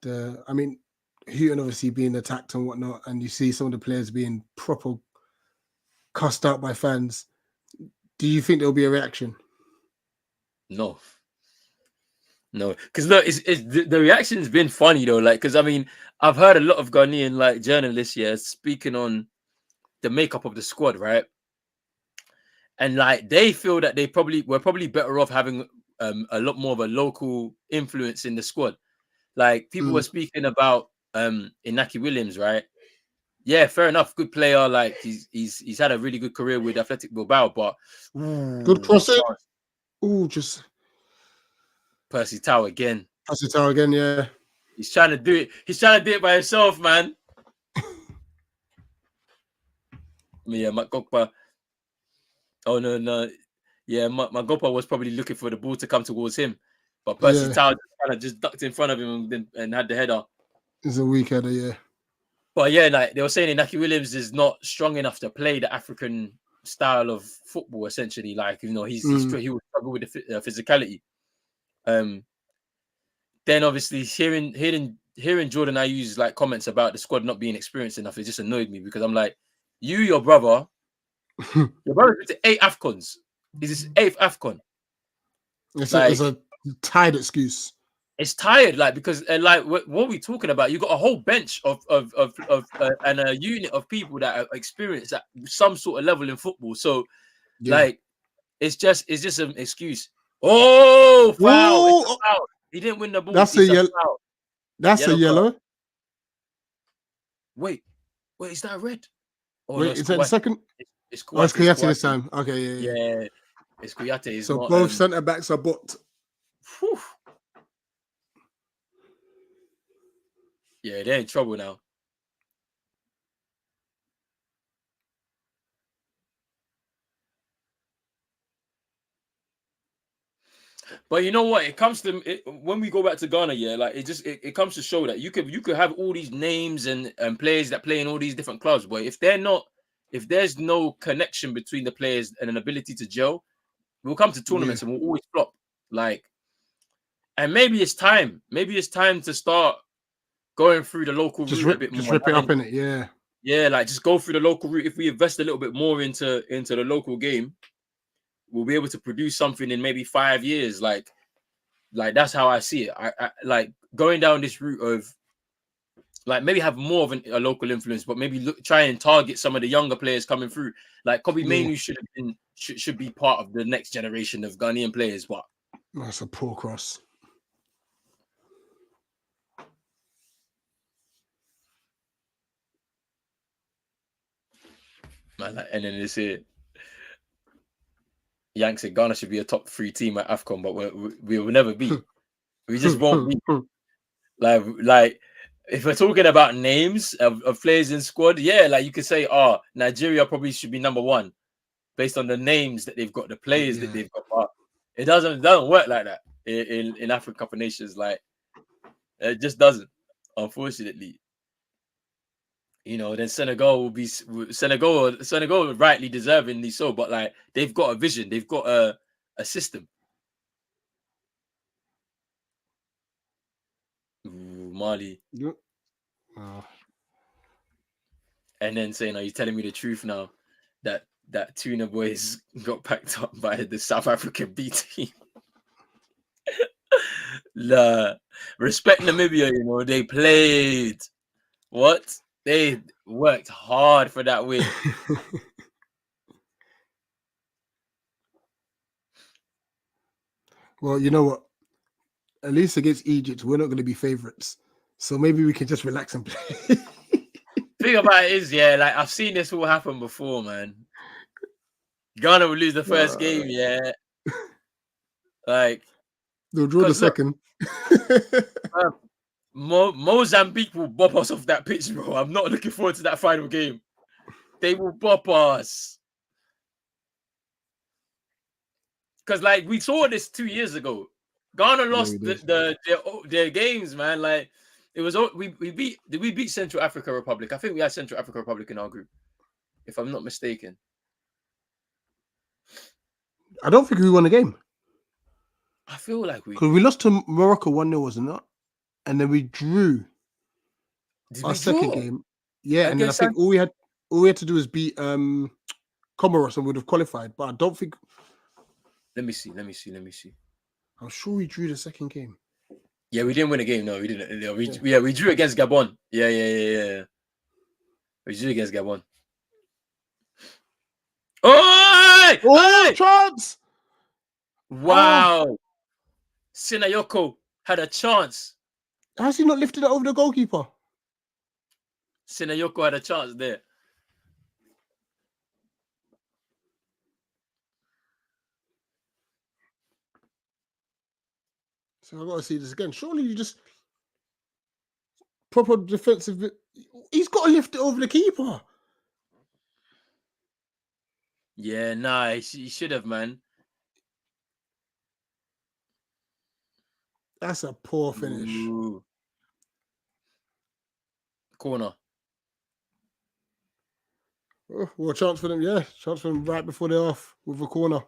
Houghton obviously being attacked and whatnot, and you see some of the players being proper cussed out by fans. Do you think there'll be a reaction? No, because look, it's the reaction's been funny though. Like, because I mean, I've heard a lot of Ghanaian like journalists, speaking on the makeup of the squad, right? And like they feel that we're probably better off having a lot more of a local influence in the squad. Like people were speaking about Inaki Williams, right? Yeah, fair enough. Good player. Like he's had a really good career with Athletic Bilbao, but good crossing. Ooh, just Percy Tau again. Percy Tau again, yeah. He's trying to do it. He's trying to do it by himself, man. Yeah, Makokpa. Oh no. Yeah, Magopa was probably looking for the ball to come towards him, but Percy Tau kind of just ducked in front of him and had the header. It's a weak header, yeah. But yeah, like they were saying, Inaki Williams is not strong enough to play the African style of football. Essentially, like he will struggle with the physicality. Then obviously hearing Jordan Ayew's like comments about the squad not being experienced enough, it just annoyed me because I'm like, your brother's been to 8 Afcons. Is this 8th Afcon? It's Like, a tired excuse. it's tired, like because like what we talking about? You got a whole bench of and a unit of people that are experienced at some sort of level in football. So like it's just an excuse. Oh, foul! It's a foul. He didn't win the ball. That's It's a yellow. foul. That's a yellow. Card. Wait, is that a red? Oh, wait, no, is that the second? It's Kouyaté. Oh, it's Kouyaté this time. Okay, yeah. It's Kouyaté. So not, both centre backs are booked. Whew. Yeah, they're in trouble now. But you know what? It comes to when we go back to Ghana, yeah, like it comes to show that you could have all these names and players that play in all these different clubs, but if there's no connection between the players and an ability to gel, we'll come to tournaments and we'll always flop. Like, and maybe it's time to start going through the local route a bit more. Just rip it up in it, yeah. Yeah, like just go through the local route. If we invest a little bit more into the local game, we'll be able to produce something in maybe 5 years. Like that's how I see it. I like going down this route of like maybe have more of a local influence, but maybe try and target some of the younger players coming through. Like Kobe Mainoo should be part of the next generation of Ghanaian players. But that's a poor cross. Man, like, and then they say Yank said Ghana should be a top 3 team at Afcon, but we will never be. We just won't be. Like if we're talking about names of players in squad, yeah, like you could say, Nigeria probably should be number 1 based on the names that they've got, the players that they've got. But it doesn't work like that in African Cup of Nations. Like it just doesn't, unfortunately. You know, then Senegal rightly deservingly so, but like they've got a vision, they've got a system. Ooh, Mali. Yep. Oh. And then saying, "Are you telling me the truth now that Tuna Boys got packed up by the South African B team?" Respect Namibia, you know, they played. What? They worked hard for that win. Well, you know what? At least against Egypt, we're not going to be favourites. So maybe we can just relax and play. Thing about it is, yeah, like I've seen this all happen before, man. Ghana will lose the first game, yeah. Like they'll draw the second. Mozambique will bop us off that pitch, bro. I'm not looking forward to that final game. They will bop us. Because like we saw this 2 years ago. Ghana lost their games, man. Like it was we beat Central Africa Republic. I think we had Central Africa Republic in our group, if I'm not mistaken. I don't think we won a game. I feel like because we lost to Morocco 1-0, wasn't it? And then we drew our second game. Yeah, and then I think all we had to do was beat Comoros and would have qualified. But I don't think. Let me see. I'm sure we drew the second game. Yeah, we didn't win a game. No, we didn't. We drew against Gabon. Yeah. We drew against Gabon. Oh, chance! Wow. Sinayoko had a chance. How's he not lifted it over the goalkeeper? Sinayoko had a chance there. So I got to see this again. Surely you just proper defensive. He's got to lift it over the keeper. Yeah, nah, he should have, man. That's a poor finish. Ooh. Corner. Oh, well, a chance for them, yeah. Chance for them right before they're off with a corner.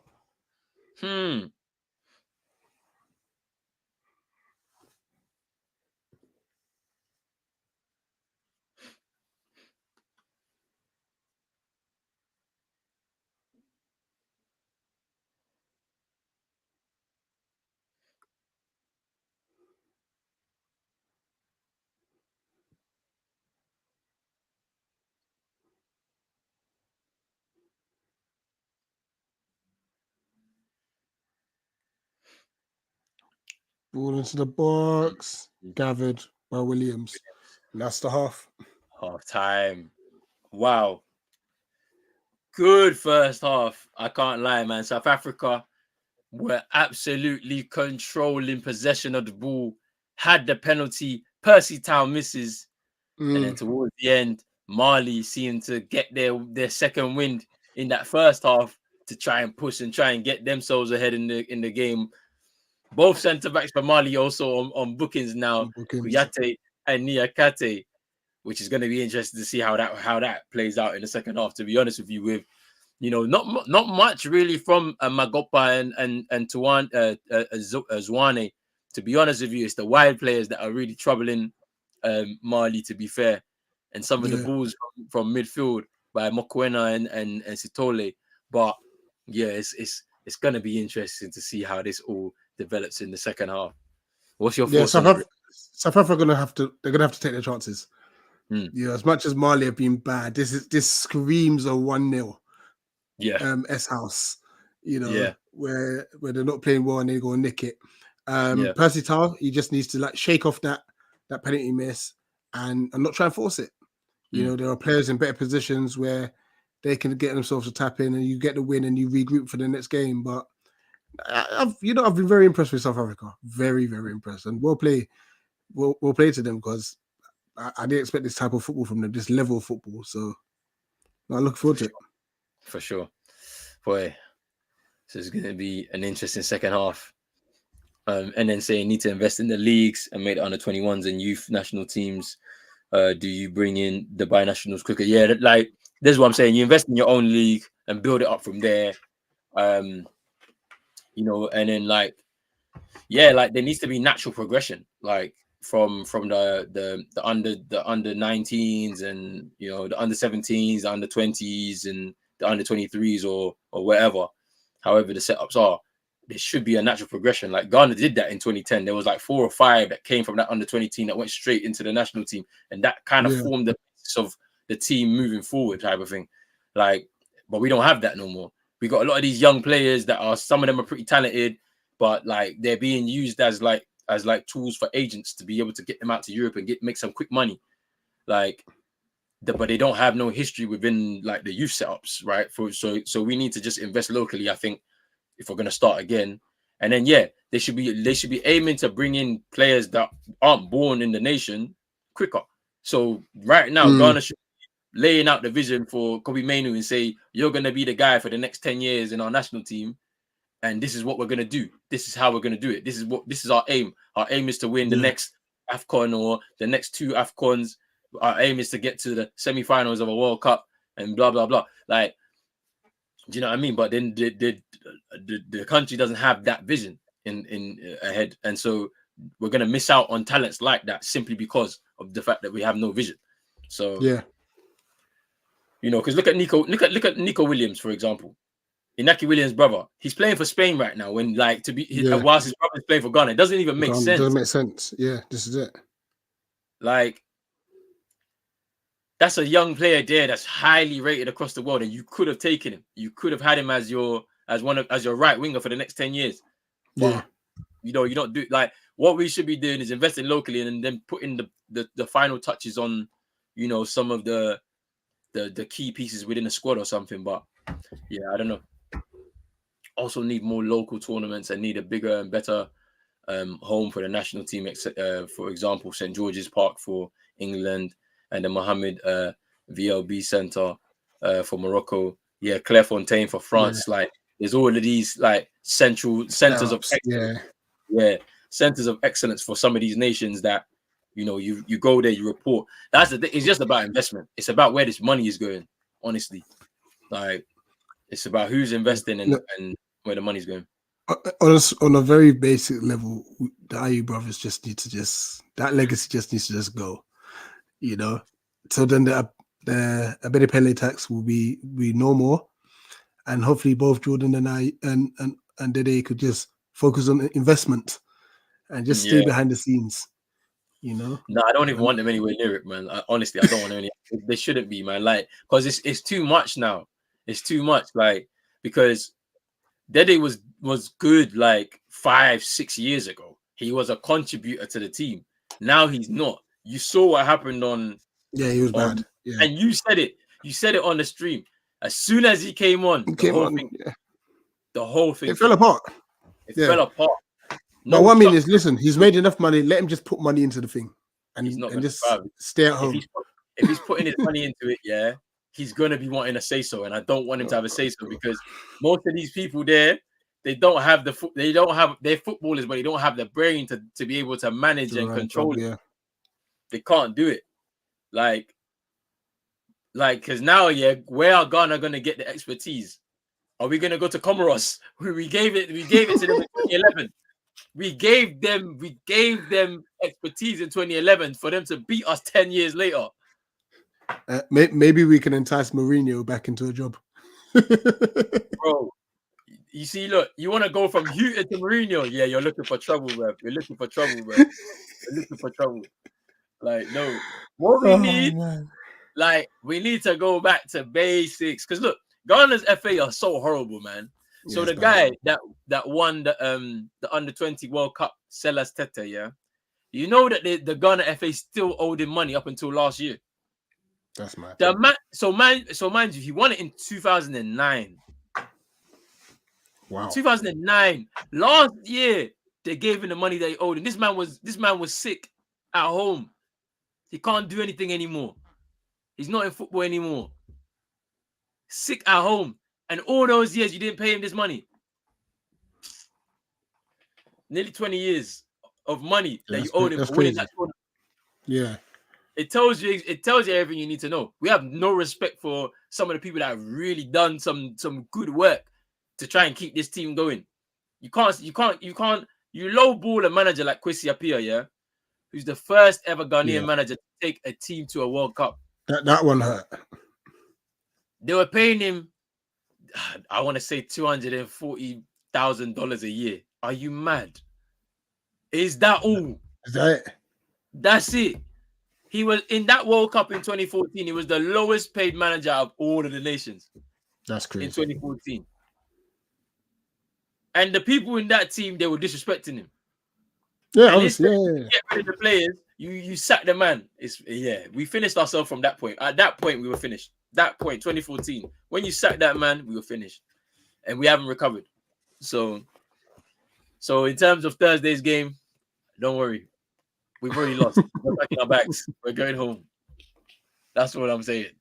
Ball into the box, gathered by Williams. And that's the half. Half time. Wow. Good first half. I can't lie, man. South Africa were absolutely controlling possession of the ball, had the penalty. Percy Tau misses. And then towards the end, Mali seemed to get their second wind in that first half to try and push and try and get themselves ahead in the game. Both centre backs for Mali also on bookings now, Kuyate and Niakate, which is going to be interesting to see how that plays out in the second half. To be honest with you, with not much really from Magopa and Tuan Zwane. To be honest with you, it's the wide players that are really troubling Mali. To be fair, and some of the balls from midfield by Mokoena and Sitole. But yeah, it's going to be interesting to see how this all develops in the second half. What's your thoughts on it? South Africa they're gonna have to take their chances. Yeah, as much as Mali have been bad, this screams a 1-0. Yeah. S House, where they're not playing well and they go and nick it. Percy Tau, he just needs to like shake off that penalty miss and not try and force it. There are players in better positions where they can get themselves to tap in and you get the win and you regroup for the next game. But I've been very impressed with South Africa. Very, very impressed. And we'll play to them because I didn't expect this type of football from them, this level of football. So I look forward to it. For sure. Boy, so it's going to be an interesting second half. And then saying need to invest in the leagues and make the under-21s and youth national teams. Do you bring in the binationals quicker? Yeah, like this is what I'm saying. You invest in your own league and build it up from there. And then like there needs to be natural progression, like from the under 19s and the under 17s, the under 20s, and the under 23s or whatever, however the setups are. There should be a natural progression. Like Ghana did that in 2010. There was like 4 or 5 that came from that under 20 team that went straight into the national team, and that kind of formed the basis of the team moving forward, type of thing. Like, but we don't have that no more. We got a lot of these young players that are, some of them are pretty talented, but like they're being used as tools for agents to be able to get them out to Europe and make some quick money. Like, but they don't have no history within like the youth setups, right? So we need to just invest locally, I think, if we're gonna start again. And then they should be aiming to bring in players that aren't born in the nation quicker. So right now, Ghana should be laying out the vision for Kobe Mainu and say, you're gonna be the guy for the next 10 years in our national team. And this is what we're gonna do. This is how we're gonna do it. This is our aim. Our aim is to win the next Afcon or the next 2 Afcons. Our aim is to get to the semi-finals of a World Cup and blah blah blah. Like, do you know what I mean? But then the country doesn't have that vision in ahead, and so we're gonna miss out on talents like that simply because of the fact that we have no vision. So because look at Nico Williams, for example. Inaki Williams' brother, he's playing for Spain right now. When whilst his brother's playing for Ghana, it doesn't even make sense. It doesn't make sense. Yeah, this is it. Like, that's a young player there that's highly rated across the world, and you could have taken him. You could have had him as your right winger for the next 10 years. But, you don't do, like, what we should be doing is investing locally and then putting the final touches on, some of the key pieces within the squad or something. But yeah, I don't know. Also need more local tournaments and need a bigger and better home for the national team. For example, St. George's Park for England and the Mohammed VLB Center for Morocco. Yeah, Clairefontaine for France. Yeah. Like, there's all of these like centers of excellence. Centers of excellence for some of these nations that you go there, you report. That's the thing. It's just about investment. It's about where this money is going honestly. Like, it's about who's investing and where the money's going. On a very basic level, the IU brothers just need to that legacy just needs to just go, you know. So then the Abedi Pele tax will be no more, and hopefully both Jordan and I and Dede could just focus on investment and just stay behind the scenes, you know. No, I don't even want them anywhere near it, man. Honestly, I don't want them any. They shouldn't be, man. Like, because it's too much now. It's too much, like, because Dede was good like 5-6 years ago. He was a contributor to the team. Now he's not. You saw what happened on. Yeah, he was bad. Yeah, and you said it. You said it on the stream. As soon as he came on, the whole thing. It fell apart. It fell apart. No, what I mean is, listen, he's made enough money. Let him just put money into the thing, and just stay at home. If he's putting his money into it, yeah, he's gonna be wanting to say so, and I don't want him to have a say so because most of these people there, they're footballers, but they don't have the brain to be able to manage and control it. Yeah. They can't do it, like, because now, where are Ghana gonna get the expertise? Are we gonna go to Comoros? We gave it to them in 2011. We gave them expertise in 2011 for them to beat us 10 years later. Maybe we can entice Mourinho back into a job. Bro, you see, look, you want to go from Huta to Mourinho? Yeah, you're looking for trouble, bro. You're looking for trouble, bro. You're looking for trouble. Like, no. What we need, we need to go back to basics. Because look, Ghana's FA are so horrible, man. So the guy that won the under-20 World Cup, Selas Tete, yeah, you know that the Ghana FA still owed him money up until last year. That's mad. So mind you, he won it in 2009. Wow. 2009. Last year, they gave him the money that he owed him. This man was sick at home. He can't do anything anymore. He's not in football anymore. Sick at home. And all those years, you didn't pay him this money. Nearly 20 years of money that you owed him for winning that tournament. Yeah. It tells you everything you need to know. We have no respect for some of the people that have really done some good work to try and keep this team going. You lowball a manager like Kwesi Appiah, yeah, who's the first ever Ghanaian manager to take a team to a World Cup. That one hurt. They were paying him, I want to say $240,000 a year. Are you mad? Is that all? Is that it? That's it. He was in that World Cup in 2014. He was the lowest paid manager of all of the nations. That's crazy. In 2014. And the people in that team, they were disrespecting him. Yeah, obviously. Yeah. Get rid of the players. You sack the man. We finished ourselves from that point. At that point, we were finished. That point, 2014. When you sacked that man, we were finished. And we haven't recovered. So in terms of Thursday's game, don't worry. We've already lost. We're packing our bags. We're going home. That's what I'm saying.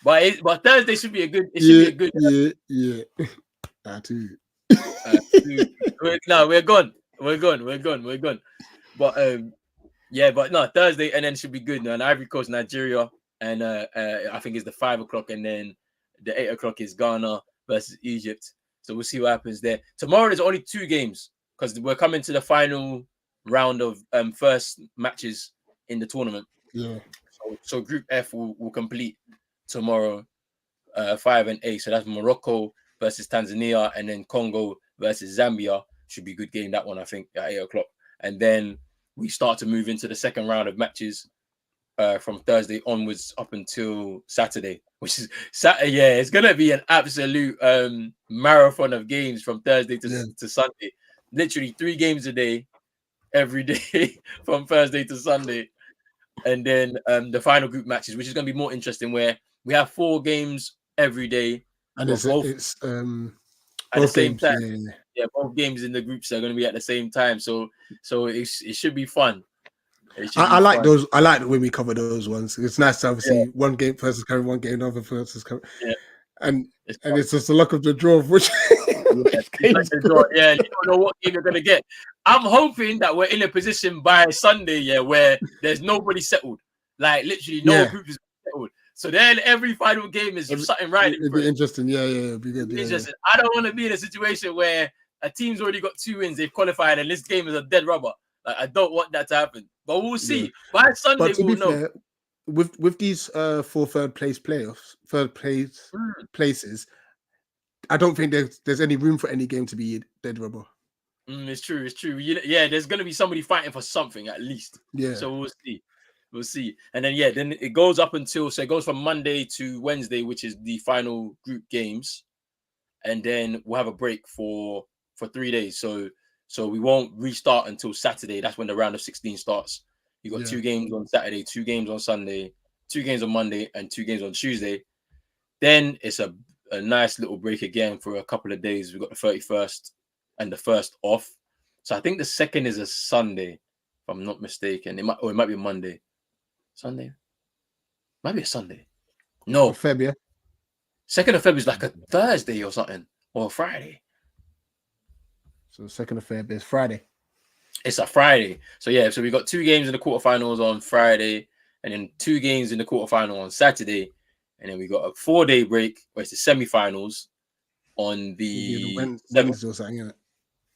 But Thursday should be a good. It should be a good. Yeah. That too. We're gone. But but no, Thursday and then it should be good. And Ivory Coast, Nigeria, and I think it's the 5 o'clock, and then the 8 o'clock is Ghana versus Egypt. So we'll see what happens there. Tomorrow there's only 2 games because we're coming to the final round of first matches in the tournament. Yeah. So Group F will complete tomorrow, 5 and 8. So that's Morocco versus Tanzania, and then Congo versus Zambia. Should be a good game, that one, I think, at 8 o'clock. And then we start to move into the second round of matches from Thursday onwards up until Saturday, which is Saturday. Yeah, it's gonna be an absolute marathon of games from Thursday to Sunday. Literally 3 games a day, every day from Thursday to Sunday. And then the final group matches, which is going to be more interesting, where we have 4 games every day. And it's at the same time. Yeah, both games in the groups are going to be at the same time. So it should be fun. I like those. I like when we cover those ones. It's nice to obviously one game versus coming, one game another versus coming. Yeah. And it's just the luck of the draw of which you don't know what game you're gonna get. I'm hoping that we're in a position by Sunday, where there's nobody settled. Like literally no group is settled. So then every final game is something right. It'd be interesting. Yeah, it'd be good. Interesting. I don't want to be in a situation where a team's already got 2 wins, they've qualified, and this game is a dead rubber. Like, I don't want that to happen. But we'll see. Yeah. By Sunday, But to we'll be know. fair, with these 4 third place places, I don't think there's any room for any game to be dead rubber. It's true. Yeah, there's gonna be somebody fighting for something at least. Yeah. So we'll see. And then then it goes up until, so it goes from Monday to Wednesday, which is the final group games, and then we'll have a break for 3 days. So we won't restart until Saturday. That's when the round of 16 starts. You got 2 games on Saturday, 2 games on Sunday, 2 games on Monday, and 2 games on Tuesday. Then it's a nice little break again for a couple of days. We've got the 31st and the 1st off. So I think the 2nd is a Sunday, if I'm not mistaken. It might be a Monday. Sunday? Might be a Sunday. No. February. 2nd of February is like a Thursday or something, or a Friday. So 2nd of February is Friday. It's a Friday. So yeah, so we got 2 games in the quarterfinals on Friday, and then 2 games in the quarterfinal on Saturday, and then we got a 4-day break where it's the semi-finals on the Wednesday or something, isn't it?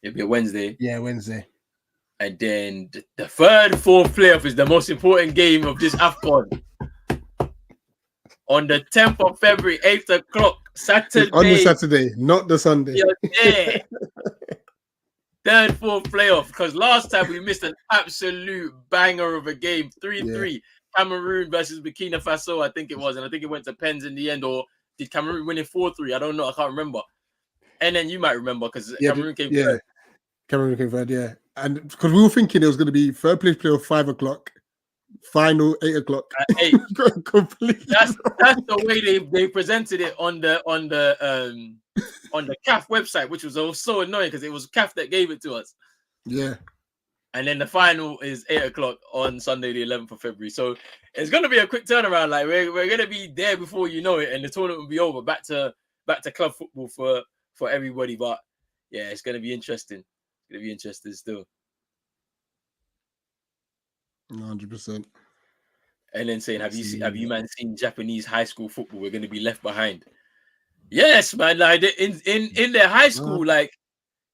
It'll be a Wednesday. Yeah, Wednesday. And then the 3rd, 4th playoff is the most important game of this Afcon. On the 10th of February, 8 o'clock, Saturday. It's on the Saturday, not the Sunday. Yeah. 3rd, 4th playoff. Because last time we missed an absolute banger of a game. 3-3. Cameroon versus Burkina Faso, I think it was. And I think it went to pens in the end. Or did Cameroon win it 4-3? I don't know. I can't remember. And then you might remember because Cameroon came third. Cameroon came third, yeah. And because we were thinking it was going to be 3rd place playoff 5 o'clock, final 8 o'clock. At 8. That's the way they presented it on the CAF website, which was so annoying because it was CAF that gave it to us. Yeah. And then the final is 8 o'clock on Sunday, the 11th of February. So it's gonna be a quick turnaround. Like we're gonna be there before you know it, and the tournament will be over. Back to club football for everybody. But yeah, it's gonna be interesting. It's gonna be interesting still. 100%. And then saying, have you man seen Japanese high school football? We're gonna be left behind. Yes, man. Like in their high school,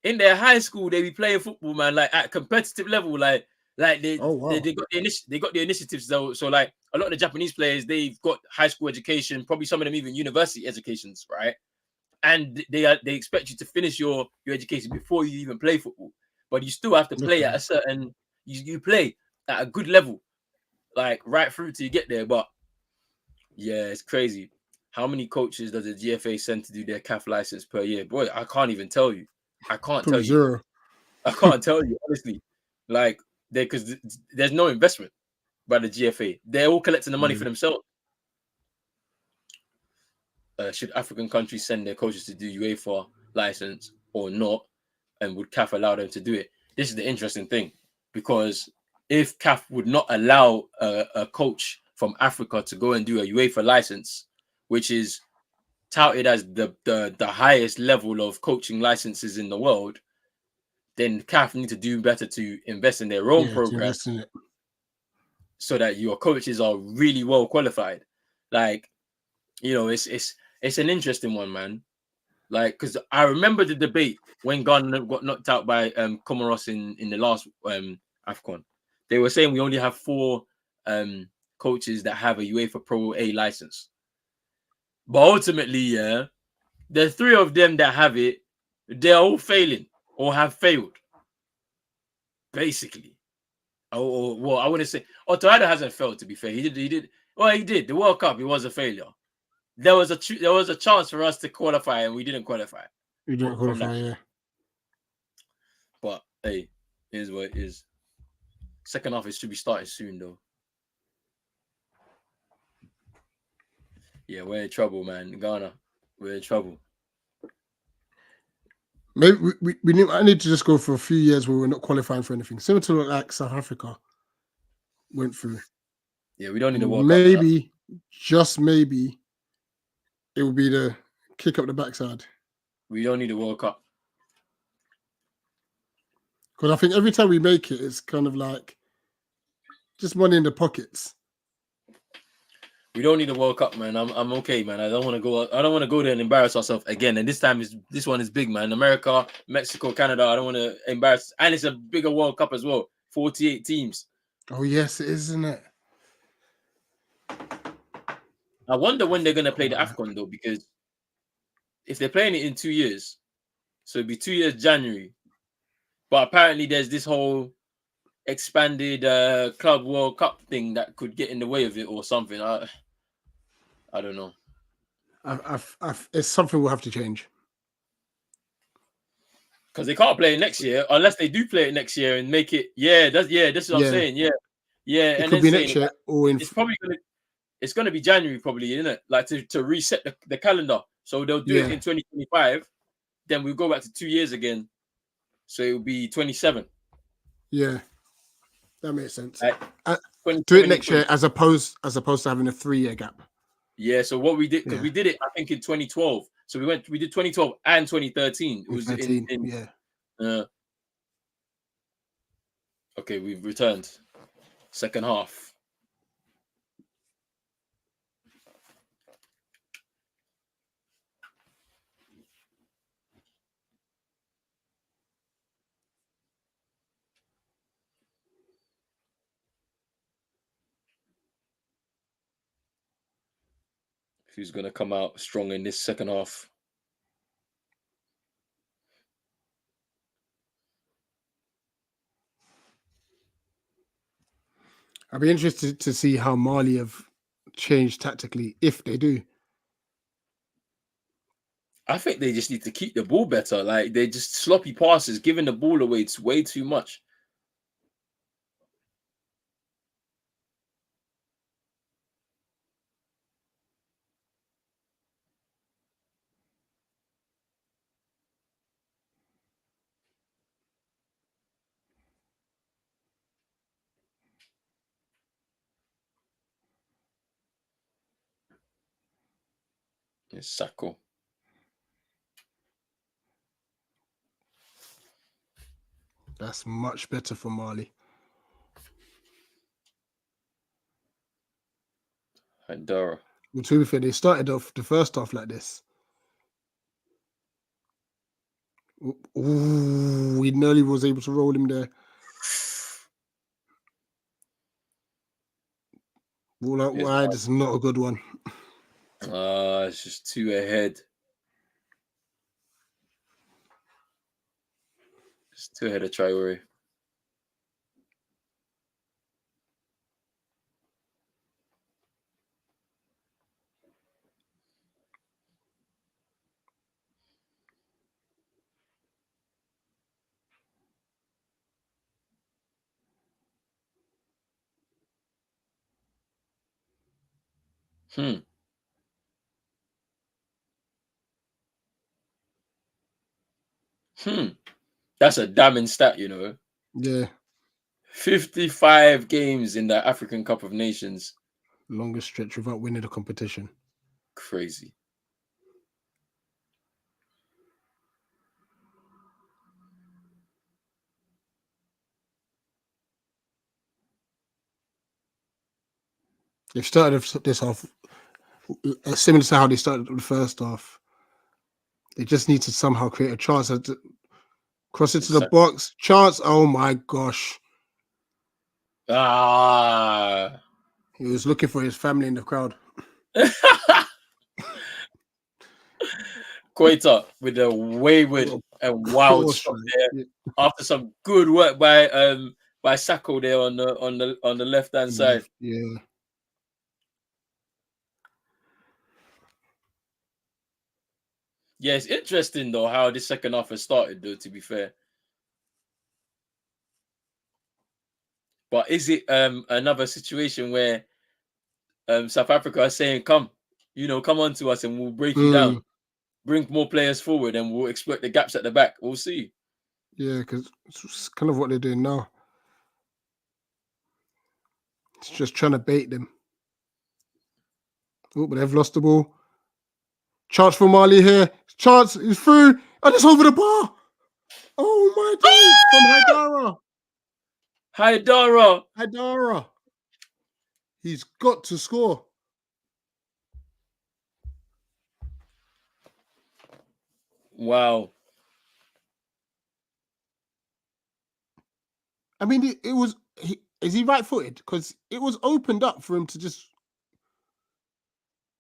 in their high school, they be playing football, man. Like at competitive level, they got the initiatives though. So like a lot of the Japanese players, they've got high school education, probably some of them even university educations, right? And they expect you to finish your education before you even play football, but you still have to play at a certain you play at a good level, like right through till you get there. But yeah, it's crazy. How many coaches does the GFA send to do their CAF license per year? Boy, I can't even tell you. I can't tell you. I can't tell you, honestly. Like, because there's no investment by the GFA. They're all collecting the money for themselves. Should African countries send their coaches to do UEFA license or not? And would CAF allow them to do it? This is the interesting thing. Because if CAF would not allow a coach from Africa to go and do a UEFA license, which is touted as the highest level of coaching licenses in the world, then CAF need to do better to invest in their own program so that your coaches are really well qualified. Like, you know, it's an interesting one, man. Like, because I remember the debate when Ghana got knocked out by Comoros in the last Afcon. They were saying we only have 4 coaches that have a UEFA Pro A license. But ultimately, the 3 of them that have it, they're all failing or have failed. Basically. Well, I wouldn't say Otohada hasn't failed, to be fair. He did. Well, he did. The World Cup, it was a failure. There was a chance for us to qualify and we didn't qualify. We didn't qualify, yeah. But hey, it is what it is. Second half, it should be starting soon though. Yeah, we're in trouble, man. Ghana, we're in trouble. Maybe I need to just go for a few years where we're not qualifying for anything. Similar to like South Africa went through. Yeah, we don't need to walk. Maybe, just maybe, it will be the kick up the backside. We don't need a World Cup. Because I think every time we make it, it's kind of like just money in the pockets. We don't need a World Cup, man. I'm okay, man. I don't want to go. I don't want to go there and embarrass ourselves again. And this one is big, man. America, Mexico, Canada. I don't want to embarrass. And it's a bigger World Cup as well. 48 teams. Oh yes, it is, isn't it? I wonder when they're gonna play the Afcon though, because if they're playing it in 2 years, so it'd be 2 years January. But apparently there's this whole expanded Club World Cup thing that could get in the way of it or something. I don't know. It's something we'll have to change. Because they can't play it next year unless they do play it next year and make it. Yeah, this is what I'm saying. Yeah. It And could then be next year or in. It's gonna be January probably, isn't it? Like to reset the calendar. So they'll do it in 2025. Then we'll go back to 2 years again. So it'll be 27. Yeah, that makes sense. Do it next year as opposed to having a 3-year gap. Yeah, so what we did, because we did it, I think in 2012. So we did 2012 and 2013. It was 13, okay, we've returned. Second half. Who's gonna come out strong in this second half? I'd be interested to see how Mali have changed tactically, if they do. I think they just need to keep the ball better. Like they just sloppy passes, giving the ball away. It's way too much. It's Sacco. That's much better for Mali. Haidara. Well, to be fair, they started off the first half like this. Ooh, he nearly was able to roll him there. All out wide is not a good one. It's just too ahead. It's too ahead of Traore. That's a damning stat, you know. Yeah. 55 games in the African Cup of Nations. Longest stretch without winning the competition. Crazy. They've started this half similar to how they started the first half. They just need to somehow create a chance. Cross it to the box. Chance. Oh my gosh. He was looking for his family in the crowd. Quater with a wayward and wild shot there. After some good work by Sacco there on the left hand side. Yeah. Yeah, it's interesting though how this second half has started though, to be fair. But is it another situation where South Africa are saying, come on to us and we'll break you down, bring more players forward and we'll exploit the gaps at the back. We'll see. Yeah, because it's kind of what they're doing now. It's just trying to bait them. Oh, but they've lost the ball. Chance for Mali here. Chance is through. And it's over the bar. Oh my days. From Haidara. Haidara. He's got to score. Wow. I mean, it was. Is he right-footed? Because it was opened up for him to just.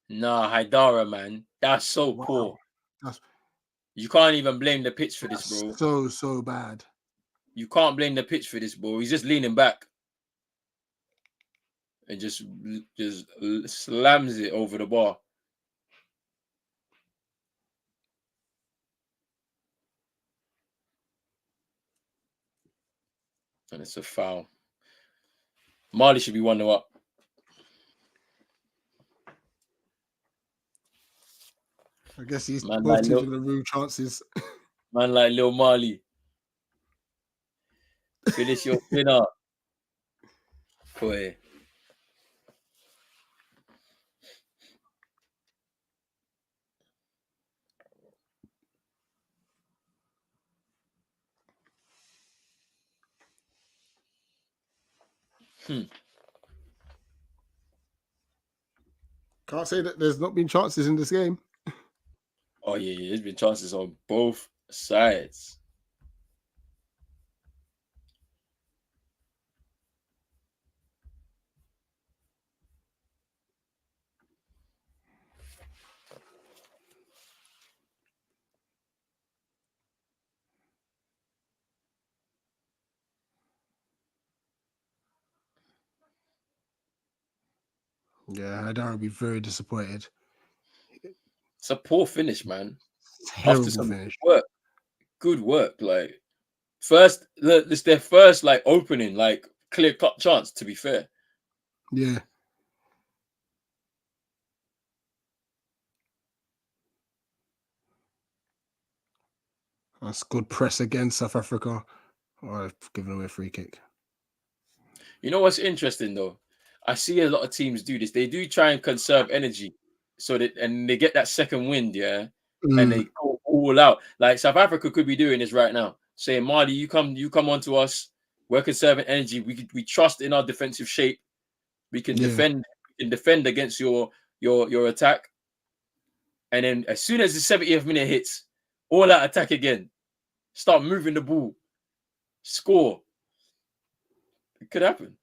Nah, Haidara, man. That's so Wow, poor. that's You can't even blame the pitch for this, bro. so bad. You can't blame the pitch for this, bro. He's just leaning back and just slams it over the bar. And it's a foul. Marley should be 1-0 up. I guess he's Man both like teams are Lil, going to rule chances. man like Lil Marley. Finish your dinner. Boy. Can't say that there's not been chances in this game. Oh, yeah. There's been chances on both sides. Yeah, Haidara would be very disappointed. It's a poor finish, man. After Terrible some finish. good work. Like, this their first, like, opening, like, clear-cut chance, to be fair. Yeah. That's good press against South Africa. Oh, I've given away a free kick. You know what's interesting, though? I see a lot of teams do this. They do try and conserve energy and they get that second wind, yeah, and they go all out. Like South Africa could be doing this right now, saying, Marley, you come on to us. We're conserving energy. We trust in our defensive shape. We can Yeah. defend against your attack. And then as soon as the 70th minute hits, all out attack again. Start moving the ball. Score. It could happen.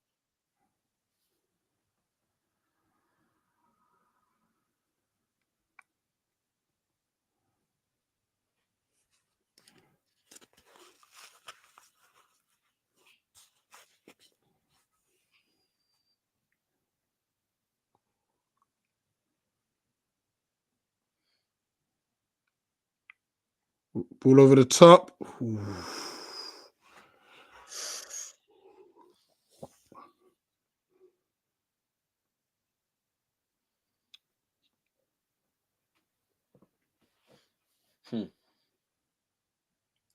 Ball over the top. Ooh.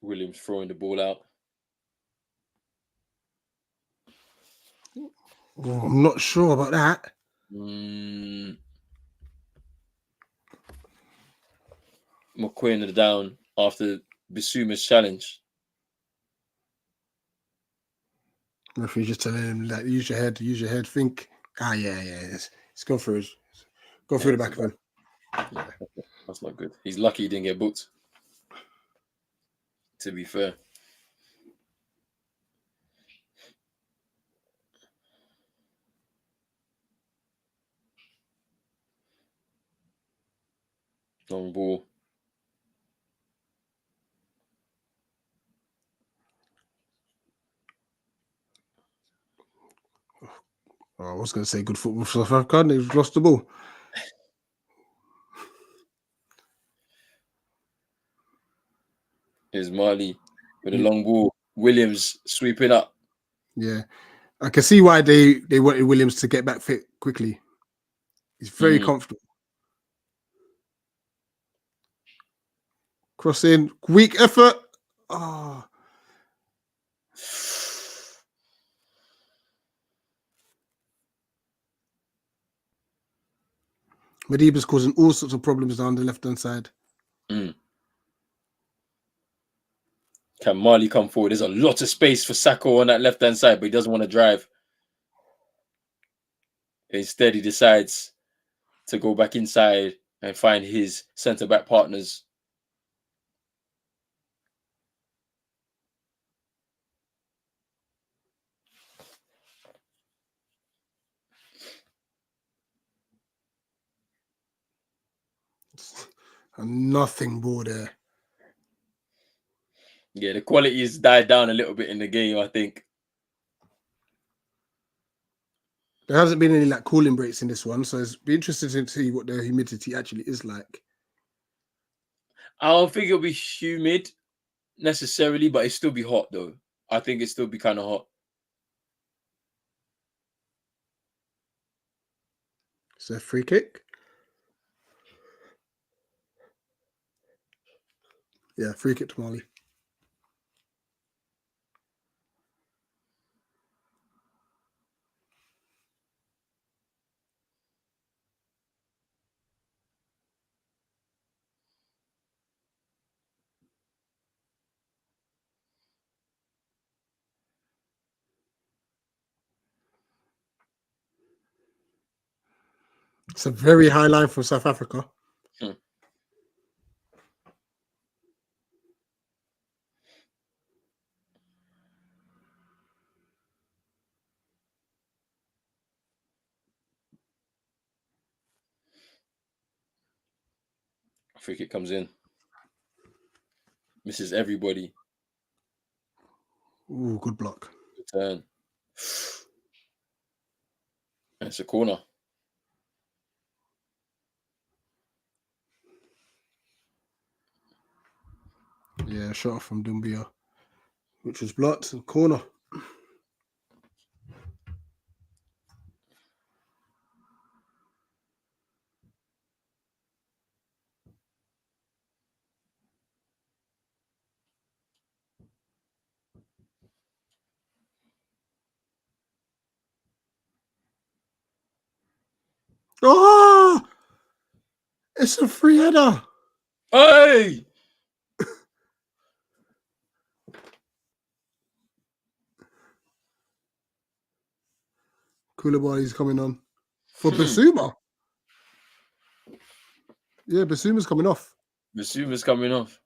Williams throwing the ball out. Oh, I'm not sure about that. McQueen down after Bisuma's challenge. Referee just telling him that use your head, think. Yeah. It's gone through. Through the back of him. Yeah. That's not good. He's lucky he didn't get booked. To be fair. Long ball. Oh, I was going to say good football for South Africa. They've lost the ball. Here's Marley with a long ball. Williams sweeping up. Yeah. I can see why they wanted Williams to get back fit quickly. He's very comfortable. Crossing, weak effort. Oh. Madiba's causing all sorts of problems down the left-hand side. Can Marley come forward? There's a lot of space for Sacco on that left-hand side, but he doesn't want to drive. Instead, he decides to go back inside and find his centre-back partners. And nothing more there. Yeah, the quality has died down a little bit in the game, I think. There hasn't been any like cooling breaks in this one, so it's be interesting to see what the humidity actually is like. I don't think it'll be humid necessarily, but it still be hot though. I think it still be kind of hot. So free kick. Yeah, free kick to Mali. It's a very high line from South Africa. Free kick comes in. Misses everybody. Ooh, good block. Good turn. And it's a corner. Yeah, shot off from Dumbia, which was blocked. Corner. Oh, it's a free header. Hey! Koulibaly's coming on for Basuma. Yeah, Basuma's coming off. Basuma's coming off.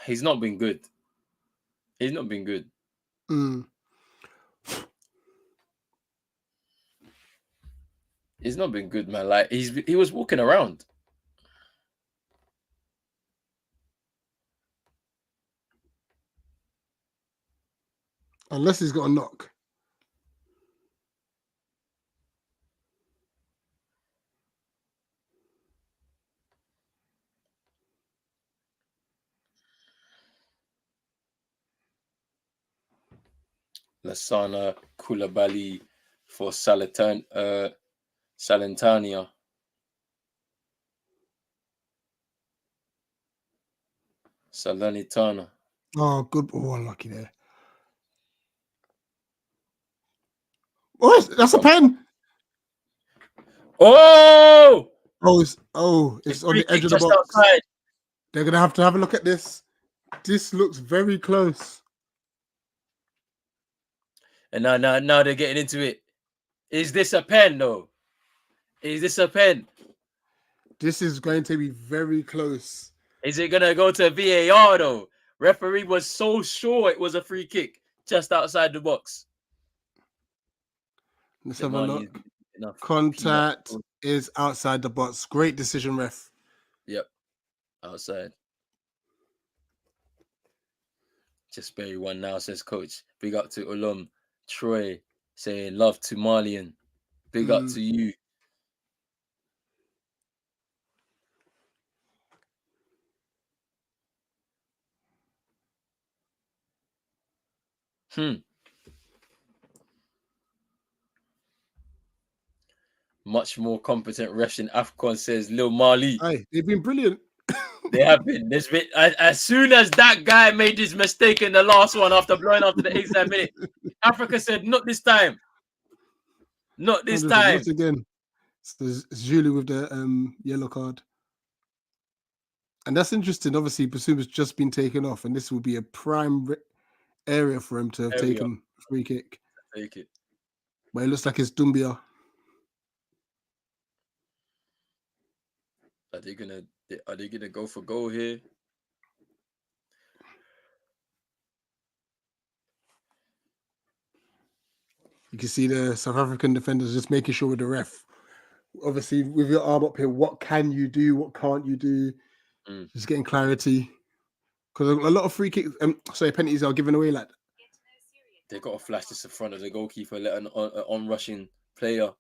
He's not been good. He's not been good. He's not been good, man. Like he was walking around. Unless he's got a knock. Lasana Koulibaly for Salentania. Salernitana. Oh, good. Oh, unlucky there. Oh, that's a pen. Oh! It's on the edge of the box. Outside. They're gonna have to have a look at this. This looks very close. And now they're getting into it. Is this a pen though? Is this a pen? This is going to be very close. Is it gonna go to VAR though? Referee was so sure it was a free kick just outside the box. Let's have a look. Enough. Contact is outside the box. Great decision, ref. Yep. Outside. Just bury one now, says coach. Big up to Ulum. Troy saying love to Malian. Big up to you. Much more competent refs in Afcon, says Lil Mali. Hey, they've been brilliant. They have been. There's been as soon as that guy made his mistake in the last one after blowing after the 8th minute, Africa said, "Not this time. Not this time." Not again. So it's Julie with the yellow card. And that's interesting. Obviously, Basuma's just been taken off, and this will be a prime area for him to have taken a free kick. Take it. But it looks like it's Dumbia. Are they gonna go for goal here? You can see the South African defenders just making sure with the ref. obviously with your arm up here, what can you do? What can't you do? Mm. Just getting clarity. Because a lot of free kicks, penalties are given away like that. They got to flash this in front of the goalkeeper, let an on-rushing player.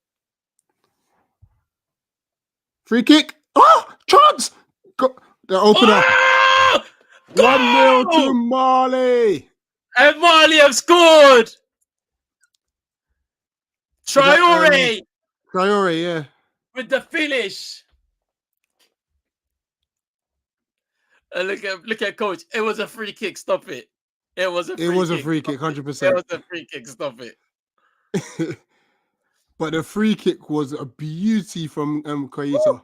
Free kick. Oh, chance! Go, the opener. Oh! 1-0 to Goal! Mali. And Mali have scored! Was that, Traore Traore, yeah. with the finish. And look at coach. It was a free kick. Stop it. It was a It free was a kick. free kick, Stop it. 100%. It was a free kick. Stop it. But the free kick was a beauty from Koita.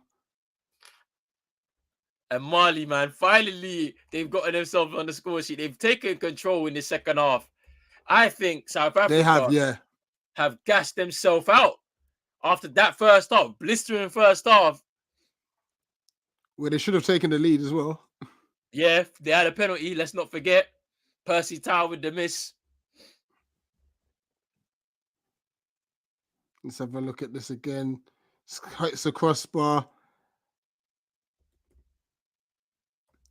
And Mali, man, finally they've gotten themselves on the score sheet. They've taken control in the second half. I think South Africa They have, yeah. have gassed themselves out after that first half, blistering first half. Where they should have taken the lead as well. Yeah, they had a penalty. Let's not forget Percy Tau with the miss. Let's have a look at this again. It's a crossbar.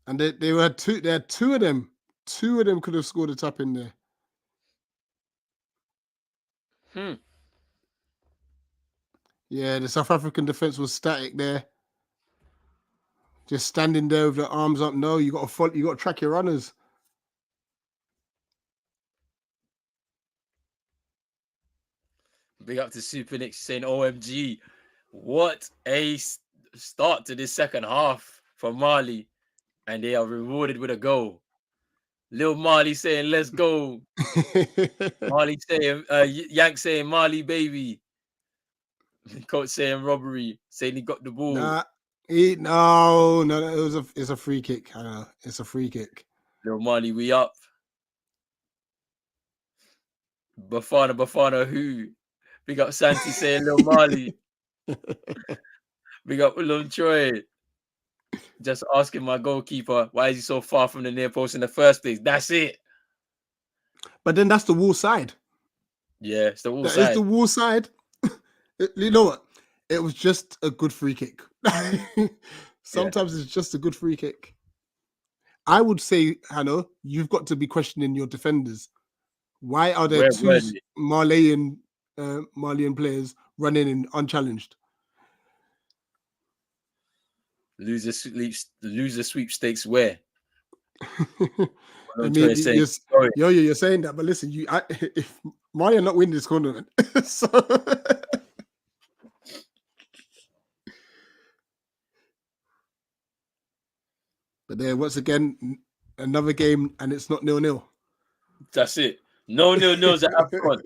And they had two of them. Two of them could have scored a tap in there. Yeah, the South African defense was static there. Just standing there with their arms up. No, you got to follow, you got to track your runners. Big up to Super Nick saying, OMG, what a start to this second half for Mali. And they are rewarded with a goal. Lil Mali saying, let's go. Mali saying, Yank saying, Mali baby. Coach saying robbery, saying he got the ball. No, it's a free kick. I know, it's a free kick. Lil Mali, we up. Bafana, who? Big up Santi saying Lil Mali. Big up Lil Troy. Just asking my goalkeeper, why is he so far from the near post in the first place? That's it. But then that's the wall side. Yeah, it's the wall That side. is the wall side. You know what? It was just a good free kick. Sometimes it's just a good free kick. I would say, Hannah, you've got to be questioning your defenders. Why are there two Malian players running in unchallenged? Loser sweepstakes where? I mean, you're saying that, but listen, if Mali are not winning this tournament, so but there, once again, another game, and it's not 0-0. That's it. No 0-0s at Afcon.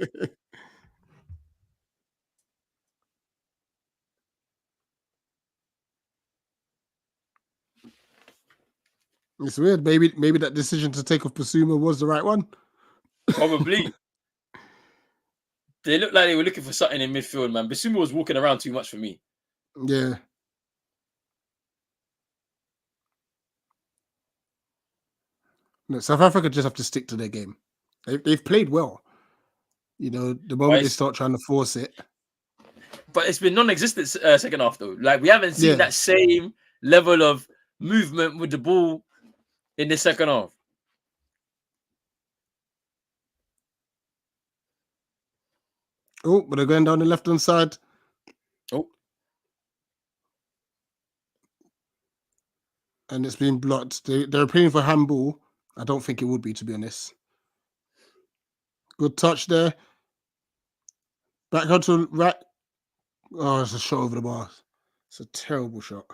It's weird. Maybe that decision to take off Basuma was the right one. Probably. They looked like they were looking for something in midfield, man. Basuma was walking around too much for me. Yeah. No, South Africa just have to stick to their game. They've played well. You know, the moment they start trying to force it. But it's been non-existent second half, though. Like, we haven't seen that same level of movement with the ball in the second half. Oh, but they're going down the left-hand side. Oh. And it's been blocked. They're appealing for handball. I don't think it would be, to be honest. Good touch there. Back onto right. Oh, it's a shot over the bar. It's a terrible shot.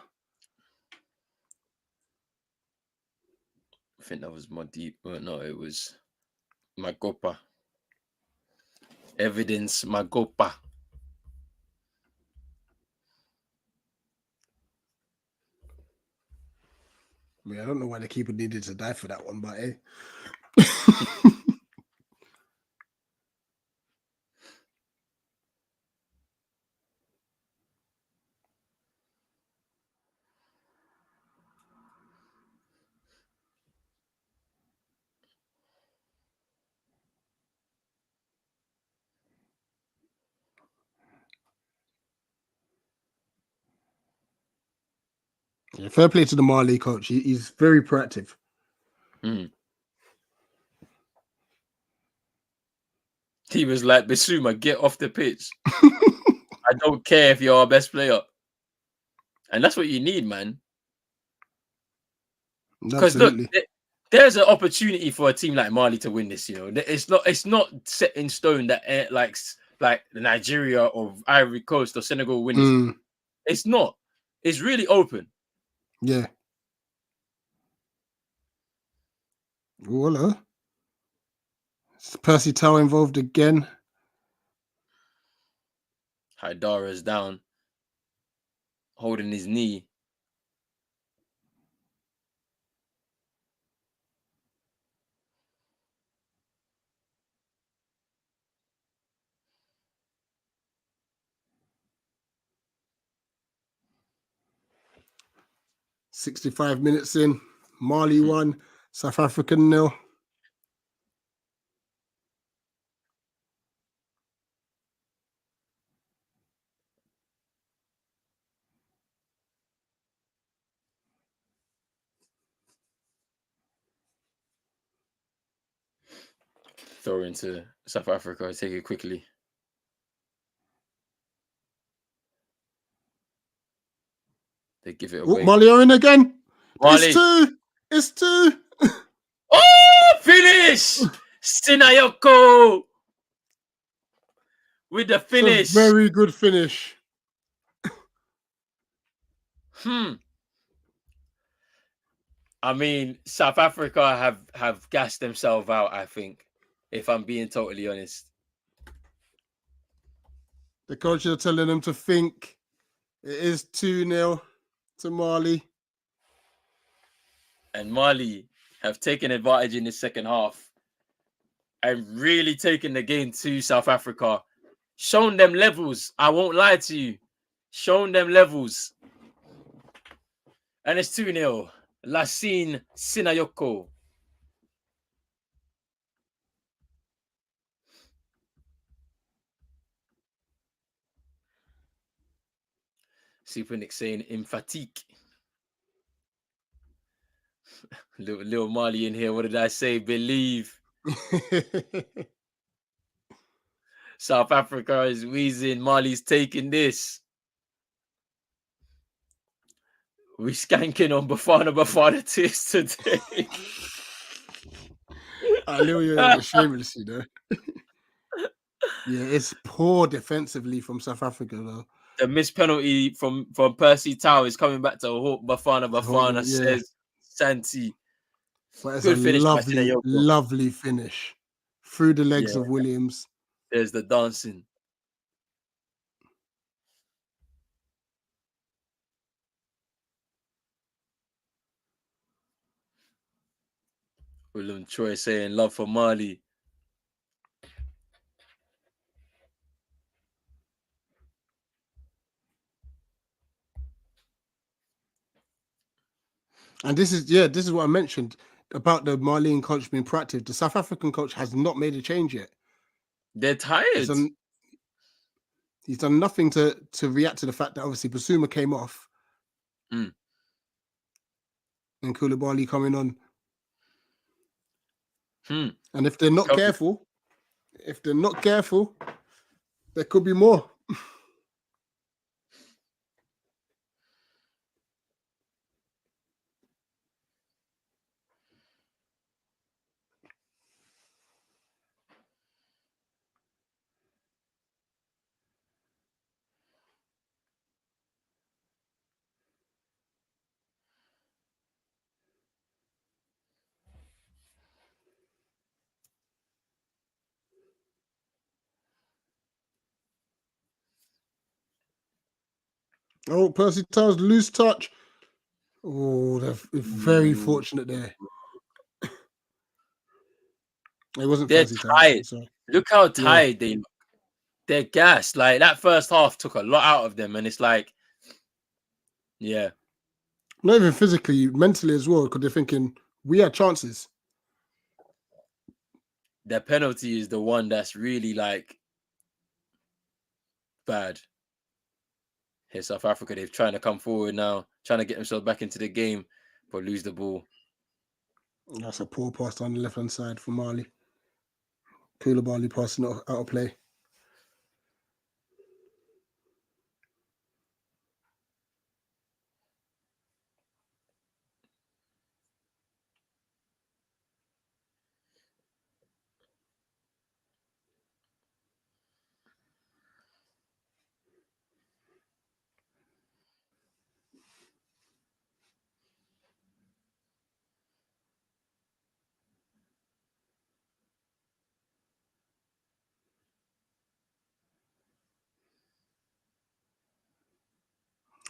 I think that was more deep. But no, it was Magopa. Evidence Magopa. I mean, I don't know why the keeper needed to die for that one, but hey. Yeah, fair play to the Mali coach. He's very proactive. Mm. He was like, Bissouma, get off the pitch. I don't care if you're our best player. And that's what you need, man. Because look, there's an opportunity for a team like Mali to win this. You know, it's not set in stone that like Nigeria or Ivory Coast or Senegal will win this. It's not. It's really open. Yeah. Voila. Is Percy Tau involved again? Haidara's down, holding his knee. "65 minutes in, Mali 1, South Africa 0. Throw into South Africa. Take it quickly. They give it away. Mali are in again. Mali. It's two. Oh, finish! Sinayoko with the finish. Very good finish. I mean, South Africa have gassed themselves out, I think, if I'm being totally honest. The coaches are telling them to think. It is 2-0 to Mali. And Mali have taken advantage in the second half and really taken the game to South Africa. Shown them levels. I won't lie to you. Shown them levels. And it's 2-0. Lassine Sinayoko. Super Nick saying emphatique. Little Mali in here. What did I say? Believe. South Africa is wheezing. Mali's taking this. We skanking on Bafana Tis today. I knew you were a bit shameless, you know. Yeah, it's poor defensively from South Africa, though. The missed penalty from Percy Tau is coming back to Bafana. Bafana says Santi. But it's good finish, lovely finish through the legs of Williams. There's the dancing. William Troy saying love for Mali. And this is what I mentioned about the Malian coach being proactive. The South African coach has not made a change yet. They're tired. He's done nothing to react to the fact that obviously Bissouma came off. And Koulibaly coming on. And if they're not careful, there could be more. Oh, Percy Tau's loose touch. Oh, they're very fortunate there. It wasn't They're Percy tired. Tau. Look how tired they look. They're gassed. Like that first half took a lot out of them, and it's like, not even physically, mentally as well, because they're thinking we had chances. Their penalty is the one that's really like bad. Here, South Africa, they're trying to come forward now. trying to get themselves back into the game, but lose the ball. That's a poor pass on the left hand side for Mali. Koulibaly passing out of play.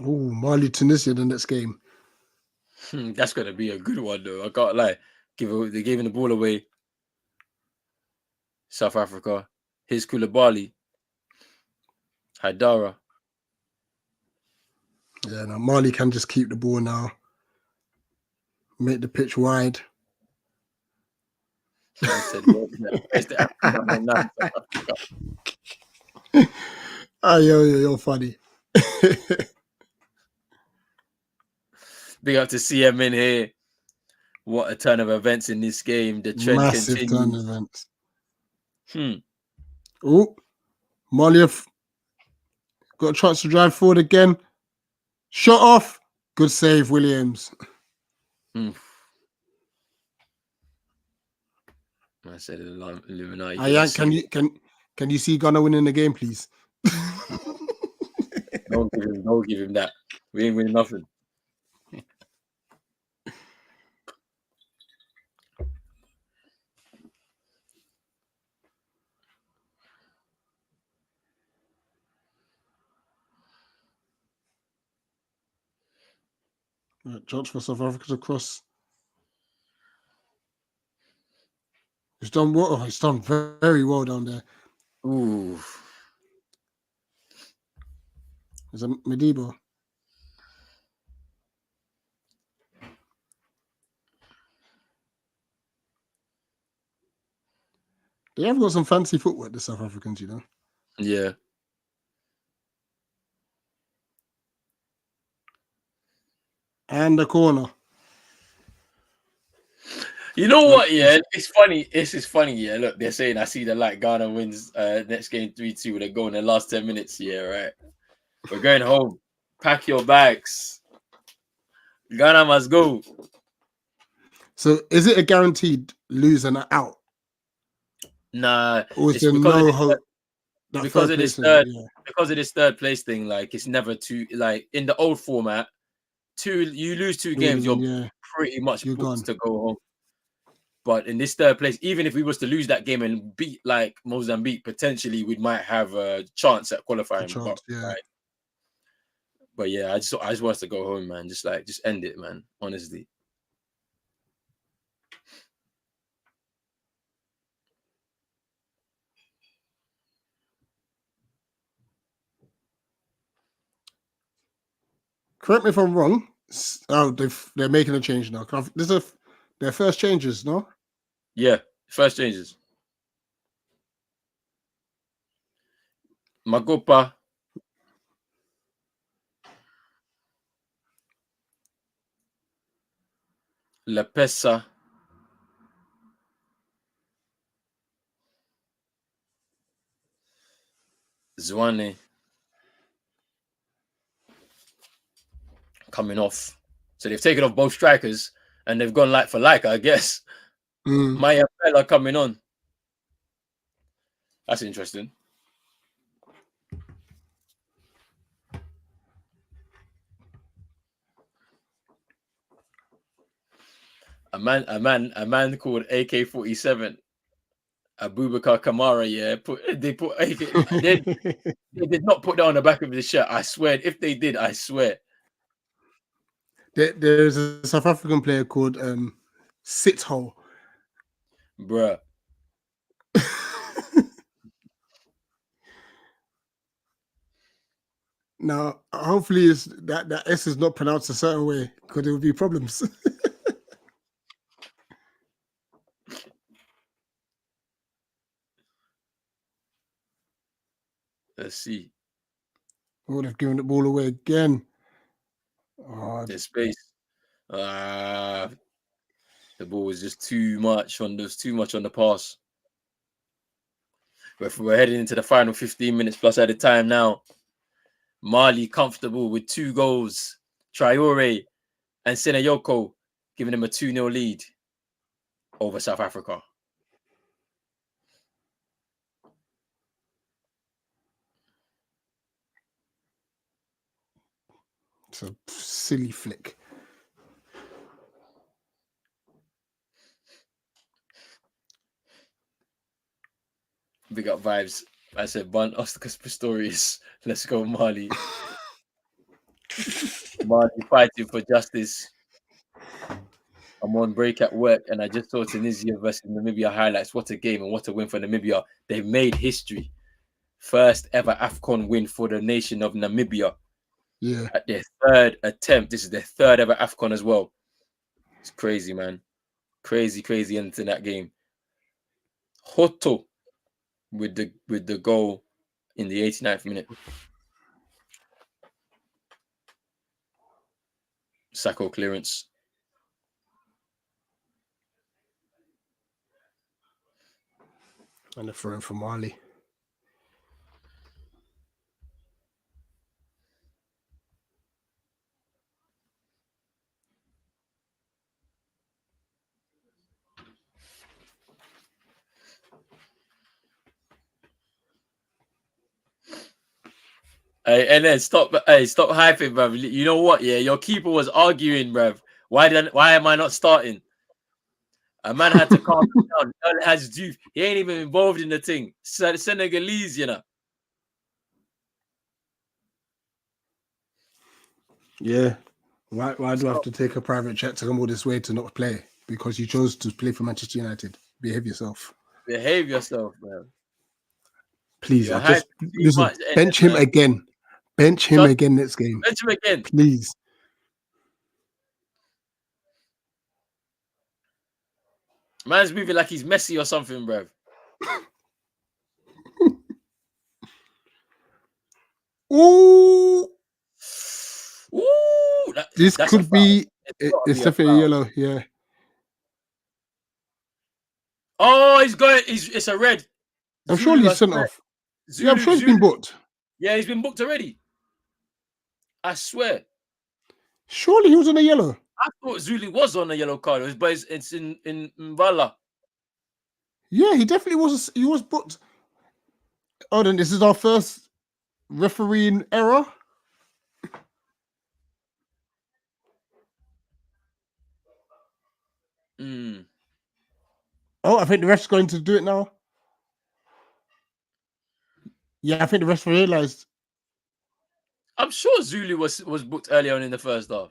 Oh, Mali Tunisia the next game. That's gonna be a good one though. I can't lie. They gave him the ball away. South Africa. Here's Koulibaly. Haidara. Yeah, now Mali can just keep the ball now. Make the pitch wide. I said, it's the African man now, South Africa. You're funny. Big up to CM in here. What a turn of events in this game. The trend Massive turn continues. events. Hmm. Oh, Mali have got a chance to drive forward again. Shot off. Good save, Williams. I said Illuminati. Ayan, can you see Ghana winning the game, please? Don't give him that. We ain't winning nothing. Right, chance for South Africa to cross. He's done well. Oh, he's done very well down there. Ooh. Is it Madiba? They have got some fancy footwork, the South Africans, you know. Yeah. And the corner. You know what? Yeah, it's funny. This is funny. Yeah, look, they're saying I see the light. Ghana wins next game 3-2. They go in the last 10 minutes. Yeah, right. We're going home. Pack your bags. Ghana must go. So, is it a guaranteed lose and out? Nah, Or is it's there no hope? because of this third. Because of this third place thing, like it's never too like in the old format. You lose two games, you're pretty much booked gone to go home. But in this third place, even if we was to lose that game and beat like Mozambique, potentially we might have a chance at qualifying. But yeah, I just want us to go home, man. Just end it, man. Honestly. Correct me if I'm wrong. Oh, they're making a change now. This is their first changes, no? Yeah, first changes. Magopa. Lepesa. Zwane. Coming off. So they've taken off both strikers and they've gone like for like, I guess. Maya Bella coming on. That's interesting. A man called AK-47, Abubakar Kamara. Yeah, they did not put that on the back of his shirt. I swear. If they did, I swear. There's a South African player called Sithole. Bruh. Now, hopefully, that S is not pronounced a certain way because there would be problems. Let's see. Would have given the ball away again. Oh, There's space. The ball was just too much on the pass. We're heading into the final 15 minutes plus at the time now. Mali comfortable with 2 goals. Traore and Senayoko giving them a 2-0 lead over South Africa. it's a silly flick. Big up vibes. I said, Ban Oscar Pistorius. Let's go, Mali. Mali fighting for justice. I'm on break at work and I just saw Tunisia versus Namibia highlights. What a game and what a win for Namibia. They've made history. First ever Afcon win for the nation of Namibia. Yeah. At their 3rd attempt. This is their 3rd ever Afcon as well. It's crazy, man. Crazy into that game. Hoto with the goal in the 89th minute. Sacco clearance. And a throw in for Mali. Hey, and then stop hyping, bruv. You know what? Yeah, your keeper was arguing, bruv. Why am I not starting? A man had to calm down. El Hadj Diouf, he ain't even involved in the thing. Senegalese, you know. Yeah. Why do I have to take a private jet to come all this way to not play? Because you chose to play for Manchester United. Behave yourself. Behave yourself, man. Please, You're just hyping too listen. much, Bench him man. again. Bench him Shut- again next game. Bench him again. Please. Man's moving like he's Messi or something, bruv. Ooh. Ooh, This that's could a foul. be. Gotta It's be a definitely foul. yellow. Yeah. Oh, he's going. It's a red. I'm sure he's sent off. Yeah, I'm sure he's been booked. Yeah, he's been booked already. I swear. Surely he was on a yellow. I thought Zulu was on a yellow card, but it's in Mvala. Yeah, he definitely was. He was booked. Oh, then this is our first refereeing error. Oh, I think the ref's going to do it now. Yeah, I think the ref realized. I'm sure Zulu was booked earlier on in the first half.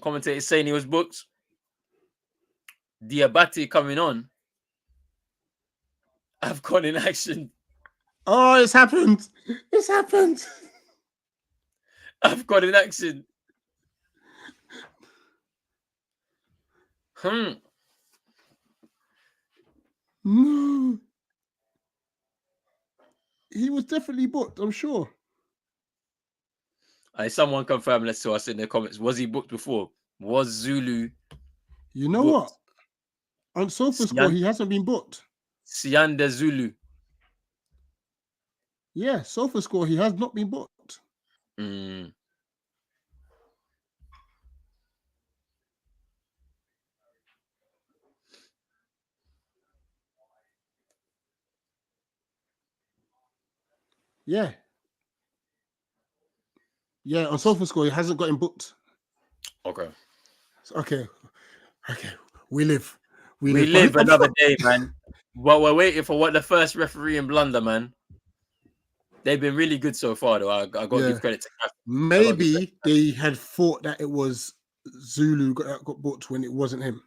Commentator saying he was booked. Diabate coming on. Afcon in action. Oh, it's happened. It's happened. Afcon in action. No. He was definitely booked, I'm sure. Someone confirm that to us in the comments. Was he booked before? Was Zulu? You know booked? What? On SofaScore, he hasn't been booked. Sianda Zulu. Yeah, SofaScore, he has not been booked. Yeah. Yeah, on SofaScore, he hasn't got him booked. Okay. Okay. We live. We live another day, man. But we're waiting for what the first referee in blunder, man. They've been really good so far, though. I got to give credit to Kath. Maybe they had thought that it was Zulu got booked when it wasn't him.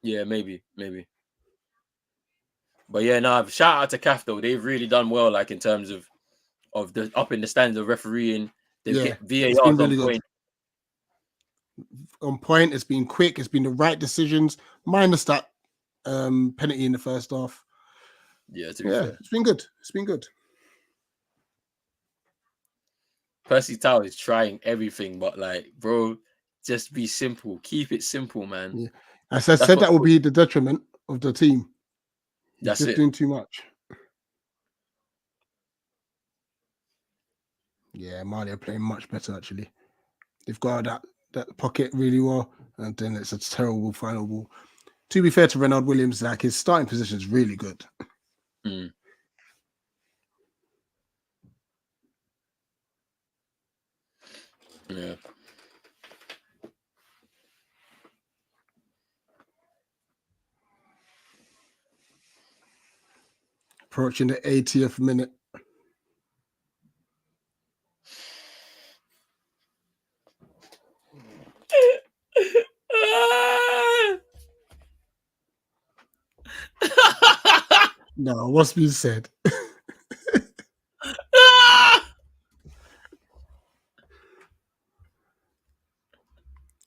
Yeah, maybe. But yeah, shout out to CAF though. They've really done well, like in terms of the up in the standards of refereeing. They've get VAR's on point. On point. It's been quick. It's been the right decisions. Minus that penalty in the first half. Yeah, to be fair. It's been good. It's been good. Percy Tau is trying everything, but like, bro, just be simple. Keep it simple, man. Yeah. As I said, that would be the detriment of the team. He's That's just it. doing too much. Yeah, Mali are playing much better actually. They've got that pocket really well, and then it's a terrible final ball. To be fair to Renard Williams, like his starting position is really good. Mm. Yeah. Approaching the 80th minute. No, what's been said?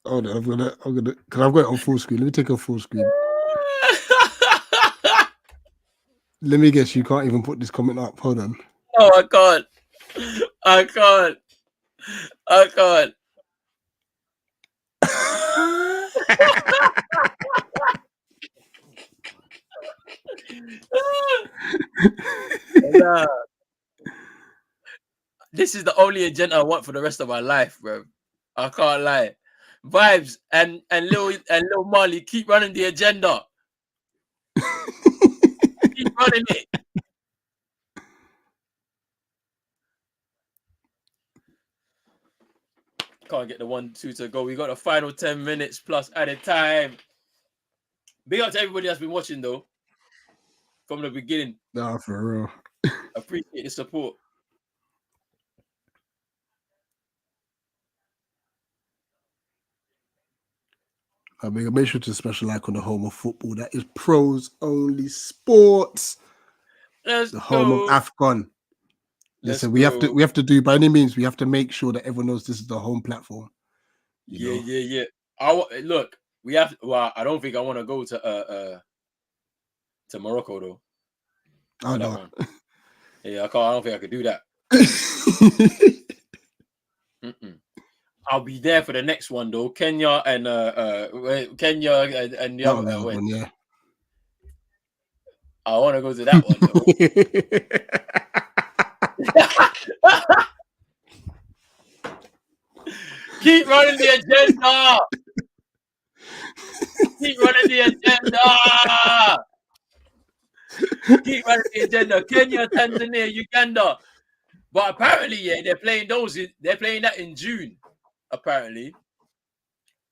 Hold on, I'm gonna, because I've got it on full screen. Let me take a full screen. Let me guess, you can't even put this comment up. Hold on. Oh, I can't. Nah. This is the only agenda I want for the rest of my life, bro. I can't lie. Vibes and Lil Marley, keep running the agenda. Keep running it. Can't get the 1-2 to go. We got the final 10 minutes plus added time. Big up to everybody that's been watching though, from the beginning. Nah, for real. Appreciate the support. Make sure to special like on the home of football. That is Pros Only Sports. Let's The home go. of Afcon. Listen, we have to do by any means. We have to make sure that everyone knows this is the home platform. Yeah. Look, we have. Well, I don't think I want to go to Morocco though. Oh no. One. Yeah, I don't think I could do that. I'll be there for the next one though. Kenya and the other one, yeah. I want to go to that one though. Keep running the agenda. Keep running the agenda. Keep running the agenda. Kenya, Tanzania, Uganda. But apparently, yeah, they're playing those. They're playing that in June. Apparently,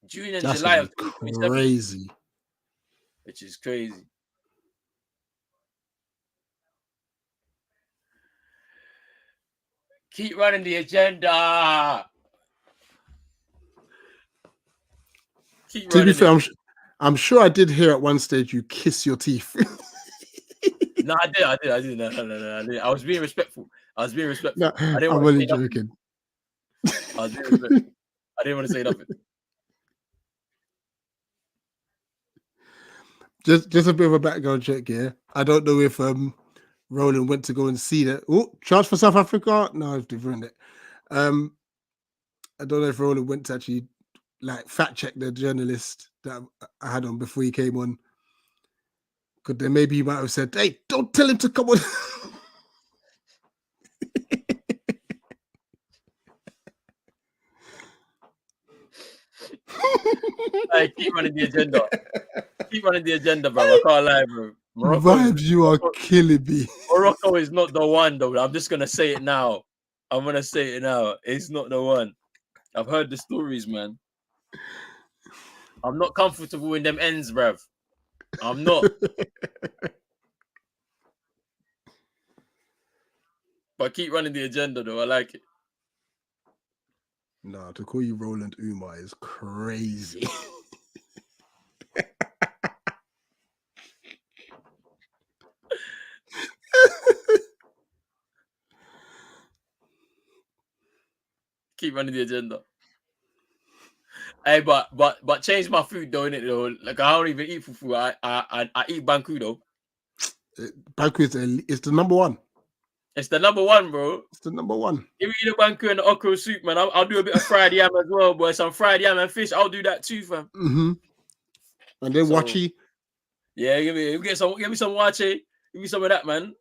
June and July of 2027. Crazy. Which is crazy. Keep running the agenda. Keep to running be fair, I'm sure I did hear at one stage you kiss your teeth. No, I did. No, I did. I was being respectful. No, I didn't I'm want only to say joking. I didn't want to say nothing. Just a bit of a background check here. I don't know if Roland went to go and see that. Oh, charge for South Africa? No, they've ruined it. I don't know if Roland went to actually like fact check the journalist that I had on before he came on. Because then maybe he might have said, "Hey, don't tell him to come on." Hey, keep running the agenda. Keep running the agenda, bro. I can't lie, bro. Vibes, you are killing me. Morocco is not the one, though. I'm just gonna say it now. It's not the one. I've heard the stories, man. I'm not comfortable in them ends, bruv. I'm not. But keep running the agenda, though. I like it. No, to call you Roland Umar is crazy. Keep running the agenda. Hey, but change my food though, innit? Though, like I don't even eat fufu. I eat banku though. Banku is the number one. It's the number one, bro. It's the number one. Give me the banku and the okra soup, man. I'll do a bit of fried yam as well, boy. Some fried yam and fish. I'll do that too, fam. And then So, Watchy. Yeah, give me some wache. Give me some of that, man.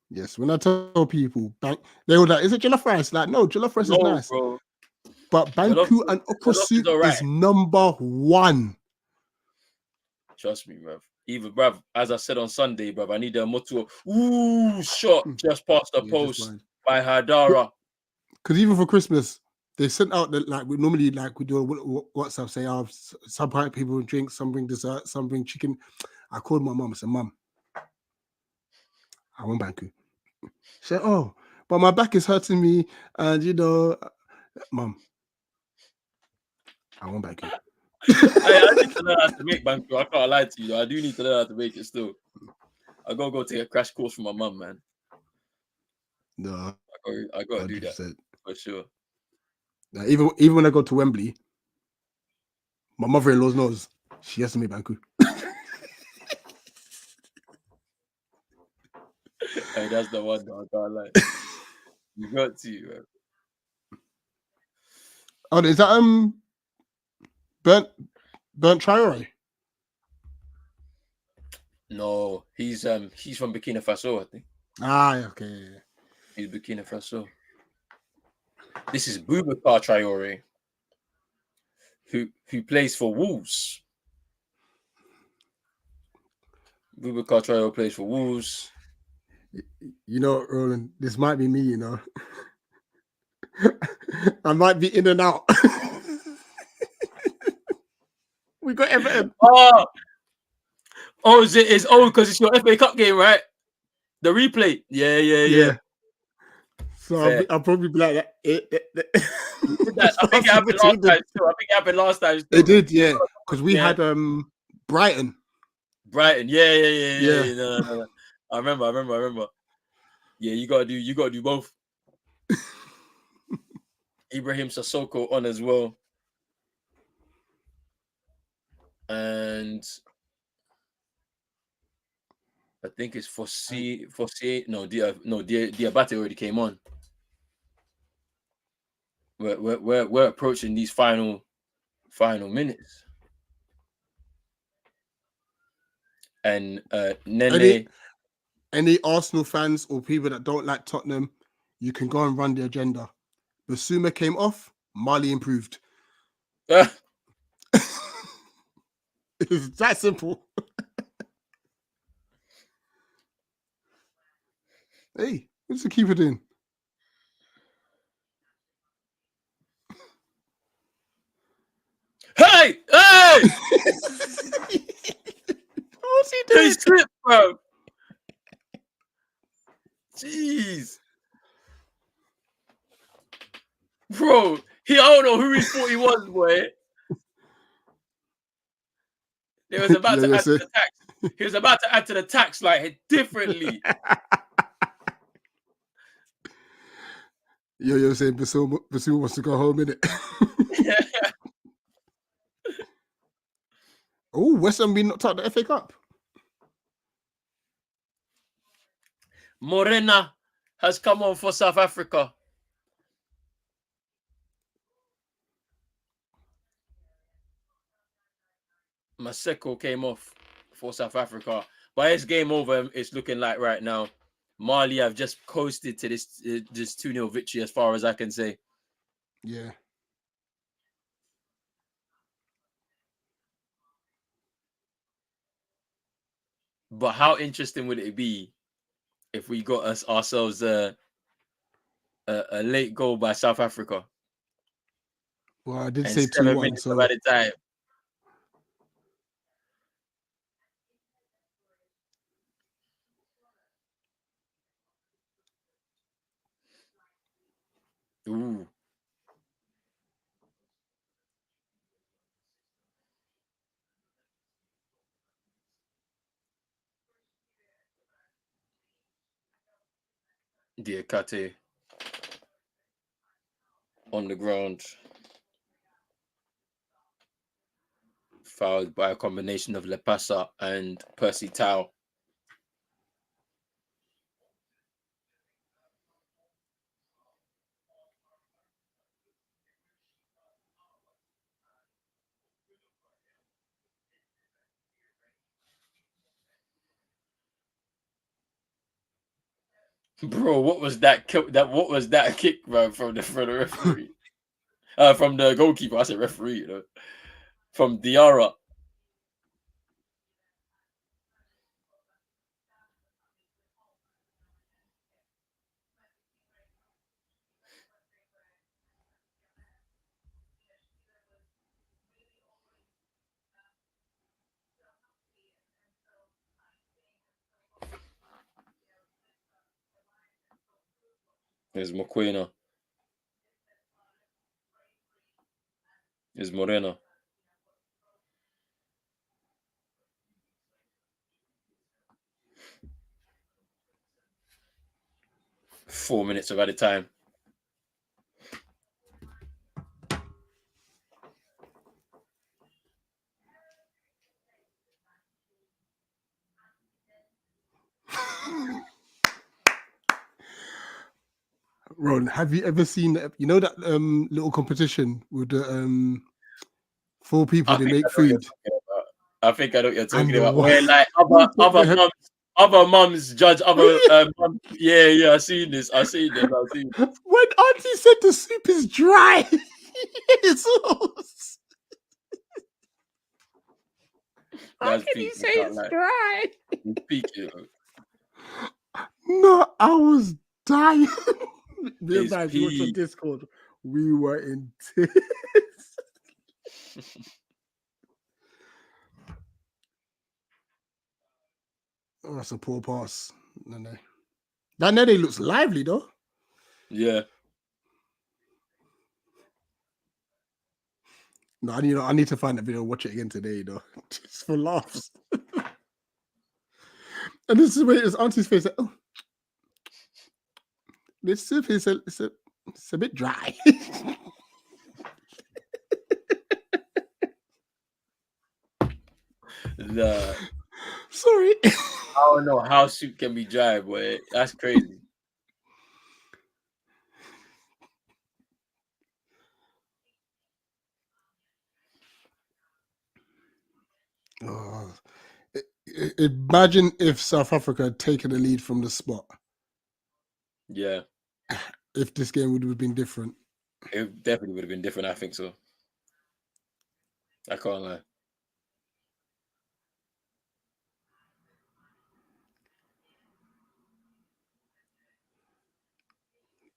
Yes, when I tell people, they were like, "Is it jollof rice?" Like, no, jollof rice is nice, bro. but banku and okra soup is number one. Trust me, bruv. Even, bruv, as I said on Sunday, bruv, I need a motu. Ooh, shot just past the post by Hadara. Because even for Christmas, they sent out we normally we do a WhatsApp, say, some people drink, some bring dessert, some bring chicken. I called my mum. I said, "Mum, I want banku." She said, "Oh, but my back is hurting me, and Mum, I want banku." I need to learn how to make banku. I can't lie to you. I do need to learn how to make it still. I gotta go take a crash course from my mum, man. No, I gotta do that for sure. Now, even when I go to Wembley, my mother-in-law knows she has to make banku. Hey, that's the one that I can't lie. You got to, man. Oh, is that Burnt Traore? No, he's from Burkina Faso, I think. Okay. He's Burkina Faso. This is Boubacar Traore, who plays for Wolves. Boubacar Traore plays for Wolves. You know, Roland, this might be me, I might be in and out. We got Everton. Because it's your FA Cup game, right? The replay. Yeah. So I'll probably be like that. I think it happened last time too. It did, yeah. Because we had Brighton. Yeah. No. I remember. Yeah, you gotta do both. Ibrahim Sissoko on as well. And I think it's Diabate already came on. We're approaching these final minutes. And Nene. Any Arsenal fans or people that don't like Tottenham, you can go and run the agenda. Basuma came off, Mali improved. It's that simple. Hey, what's the keeper doing? Hey! What's he doing? He slipped, bro. Jeez. Bro, I don't know who he thought he was, boy. He was about to add to the tax. He was about to add to the tax like differently. You're saying Basuma wants to go home, innit? Oh, West Ham been knocked out the FA Cup. Morena has come on for South Africa. Maseko came off for South Africa. But it's game over. It's looking like right now. Mali have just coasted to this 2-0 victory as far as I can say. Yeah. But how interesting would it be if we got ourselves a late goal by South Africa? Well, I did say 2-1, so by the time. Ooh. Diakate on the ground. Fouled by a combination of Lepasa and Percy Tau. Bro, what was that kick? What was that kick, bro, from the referee? From the goalkeeper. I said referee, you know. From Diarra. There's Moquena. There's Morena. Four minutes of added time. Ron, have you ever seen that? You know that little competition with the 4 people they make food I think I know what you're and talking the about. one Where like other mums judge other mums. Yeah, I've seen this. I've seen this. When Auntie said the soup is dry, it's sauce. How That's can peak. you say it's dry? Peak, you know. No, I was dying. Me and It's Vibes, you watch on peak. Discord. We were in tears. Oh, that's a poor pass. Nene. That Nene looks lively though. Yeah. No, I need to find that video and watch it again today, though. Just for laughs. And this is where his auntie's face like, oh, this soup is it's a bit dry. Sorry. I don't know how soup can be dry, boy. That's crazy. Oh, imagine if South Africa had taken the lead from the spot. Yeah. If this game would have been different. It definitely would have been different. I think so. I can't lie.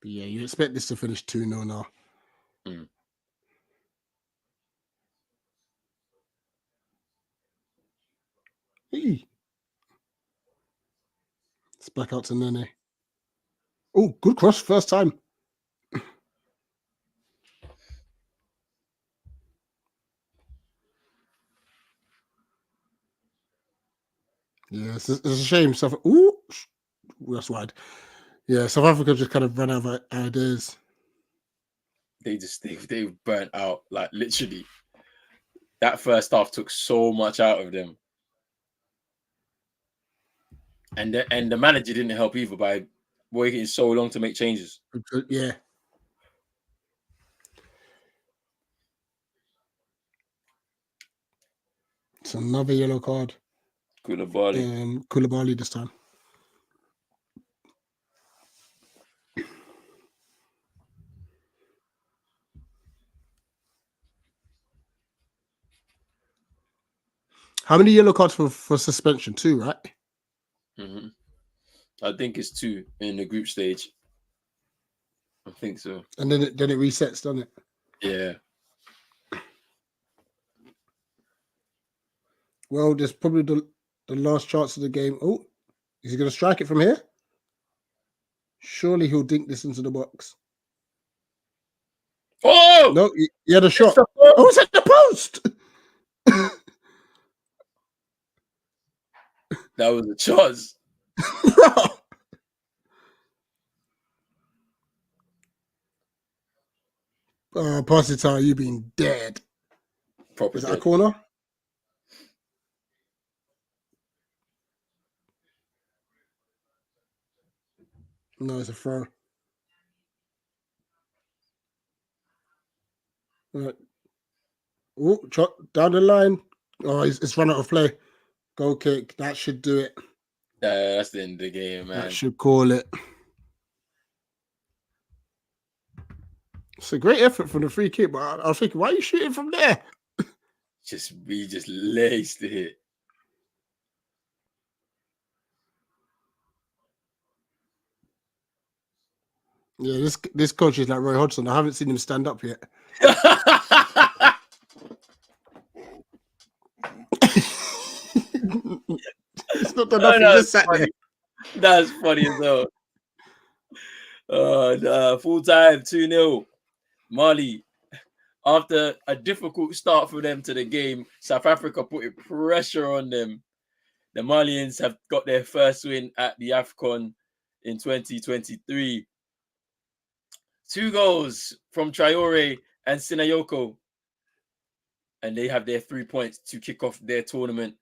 But yeah, you expect this to finish 2-0 now. Mm. Hey. It's back out to Nene. Oh, good cross first time. Yeah, it's a shame. Ooh, that's wide. Yeah, South Africa just kind of ran out of ideas. They burnt out, like literally. That first half took so much out of them. And the manager didn't help either by waiting so long to make changes. Yeah. It's another yellow card. Koulibaly this time. How many yellow cards for suspension? 2, right? Mm-hmm. I think it's 2 in the group stage. I think so. And then it resets, doesn't it? Yeah. Well, there's probably the last chance of the game. Oh, is he going to strike it from here? Surely he'll dink this into the box. Oh! No, he had a shot. Oh, it's at the post! That was a chance. Pasitara, you been dead. Proper Is that dead. a corner? No, it's a throw. Right. Oh, down the line. Oh, it's run out of play. Goal kick. That should do it. That's the end of the game, man. That should call it. It's a great effort from the free kick, but I was thinking, why are you shooting from there? We just laced it. Yeah, this coach is like Roy Hodgson. I haven't seen him stand up yet. It's not done nothing. He just sat there. That's funny as well. Full time 2-0. Mali, after a difficult start for them to the game, South Africa putting pressure on them. The Malians have got their first win at the Afcon in 2023. 2 goals from Traore and Sinayoko. And they have their 3 points to kick off their tournament.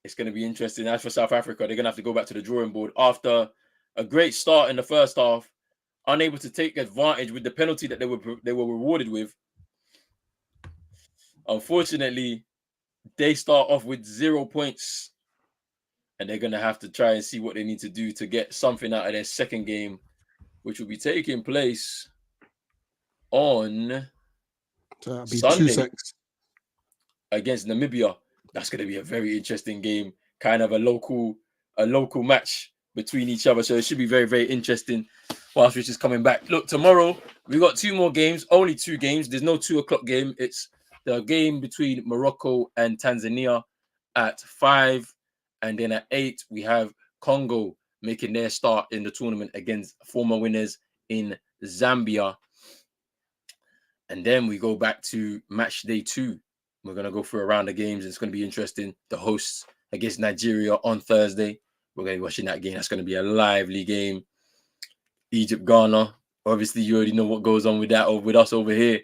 It's going to be interesting. As for South Africa, they're going to have to go back to the drawing board after a great start in the first half, unable to take advantage with the penalty that they were rewarded with. Unfortunately, they start off with 0 points, and they're going to have to try and see what they need to do to get something out of their second game, which will be taking place on Sunday against Namibia. That's going to be a very interesting game, kind of a local match between each other. So it should be very, very interesting whilst Rich is coming back. Look, tomorrow we got 2 more games, only 2 games. There's no 2:00 game. It's the game between Morocco and Tanzania at 5. And then at 8, we have Congo making their start in the tournament against former winners in Zambia. And then we go back to match day 2. We're going to go through a round of games. It's going to be interesting. The hosts against Nigeria on Thursday. We're going to be watching that game. That's going to be a lively game. Egypt, Ghana. Obviously, you already know what goes on with that with us over here.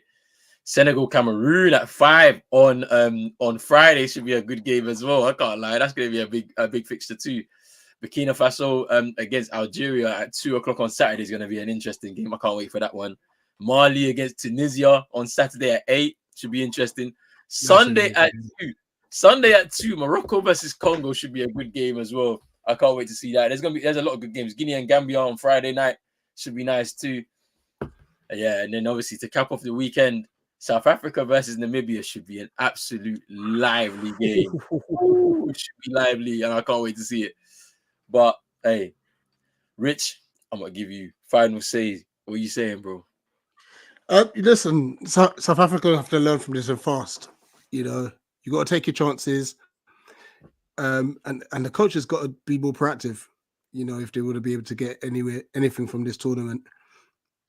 Senegal, Cameroon at 5 on Friday should be a good game as well. I can't lie. That's going to be a big fixture too. Burkina Faso against Algeria at 2:00 on Saturday is going to be an interesting game. I can't wait for that one. Mali against Tunisia on Saturday at 8 should be interesting. Sunday at 2, Morocco versus Congo should be a good game as well. I can't wait to see that. There's a lot of good games. Guinea and Gambia on Friday night should be nice too. Yeah, and then obviously to cap off the weekend, South Africa versus Namibia should be an absolute lively game. It should be lively, and I can't wait to see it. But hey, Rich, I'm gonna give you final say. What are you saying, bro? Listen, South Africa have to learn from this and fast. You got to take your chances. And the coach has got to be more proactive. If they want to be able to get anything from this tournament.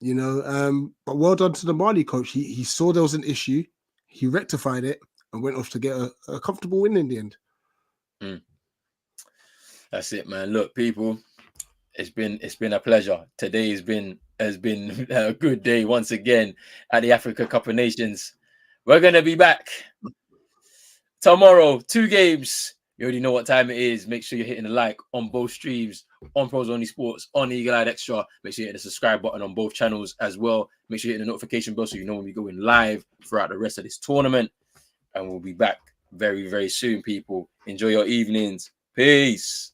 But well done to the Mali coach. He saw there was an issue, he rectified it, and went off to get a comfortable win in the end. That's it, man. Look, people, it's been a pleasure. Today has been a good day once again at the Africa Cup of Nations. We're gonna be back tomorrow. 2 games. You already know what time it is. Make sure you're hitting the like on both streams, on Pros Only Sports, on Eagle Eye Extra. Make sure you hit the subscribe button on both channels as well. Make sure you hit the notification bell so you know when we go in live throughout the rest of this tournament. And we'll be back very, very soon, people. Enjoy your evenings. Peace.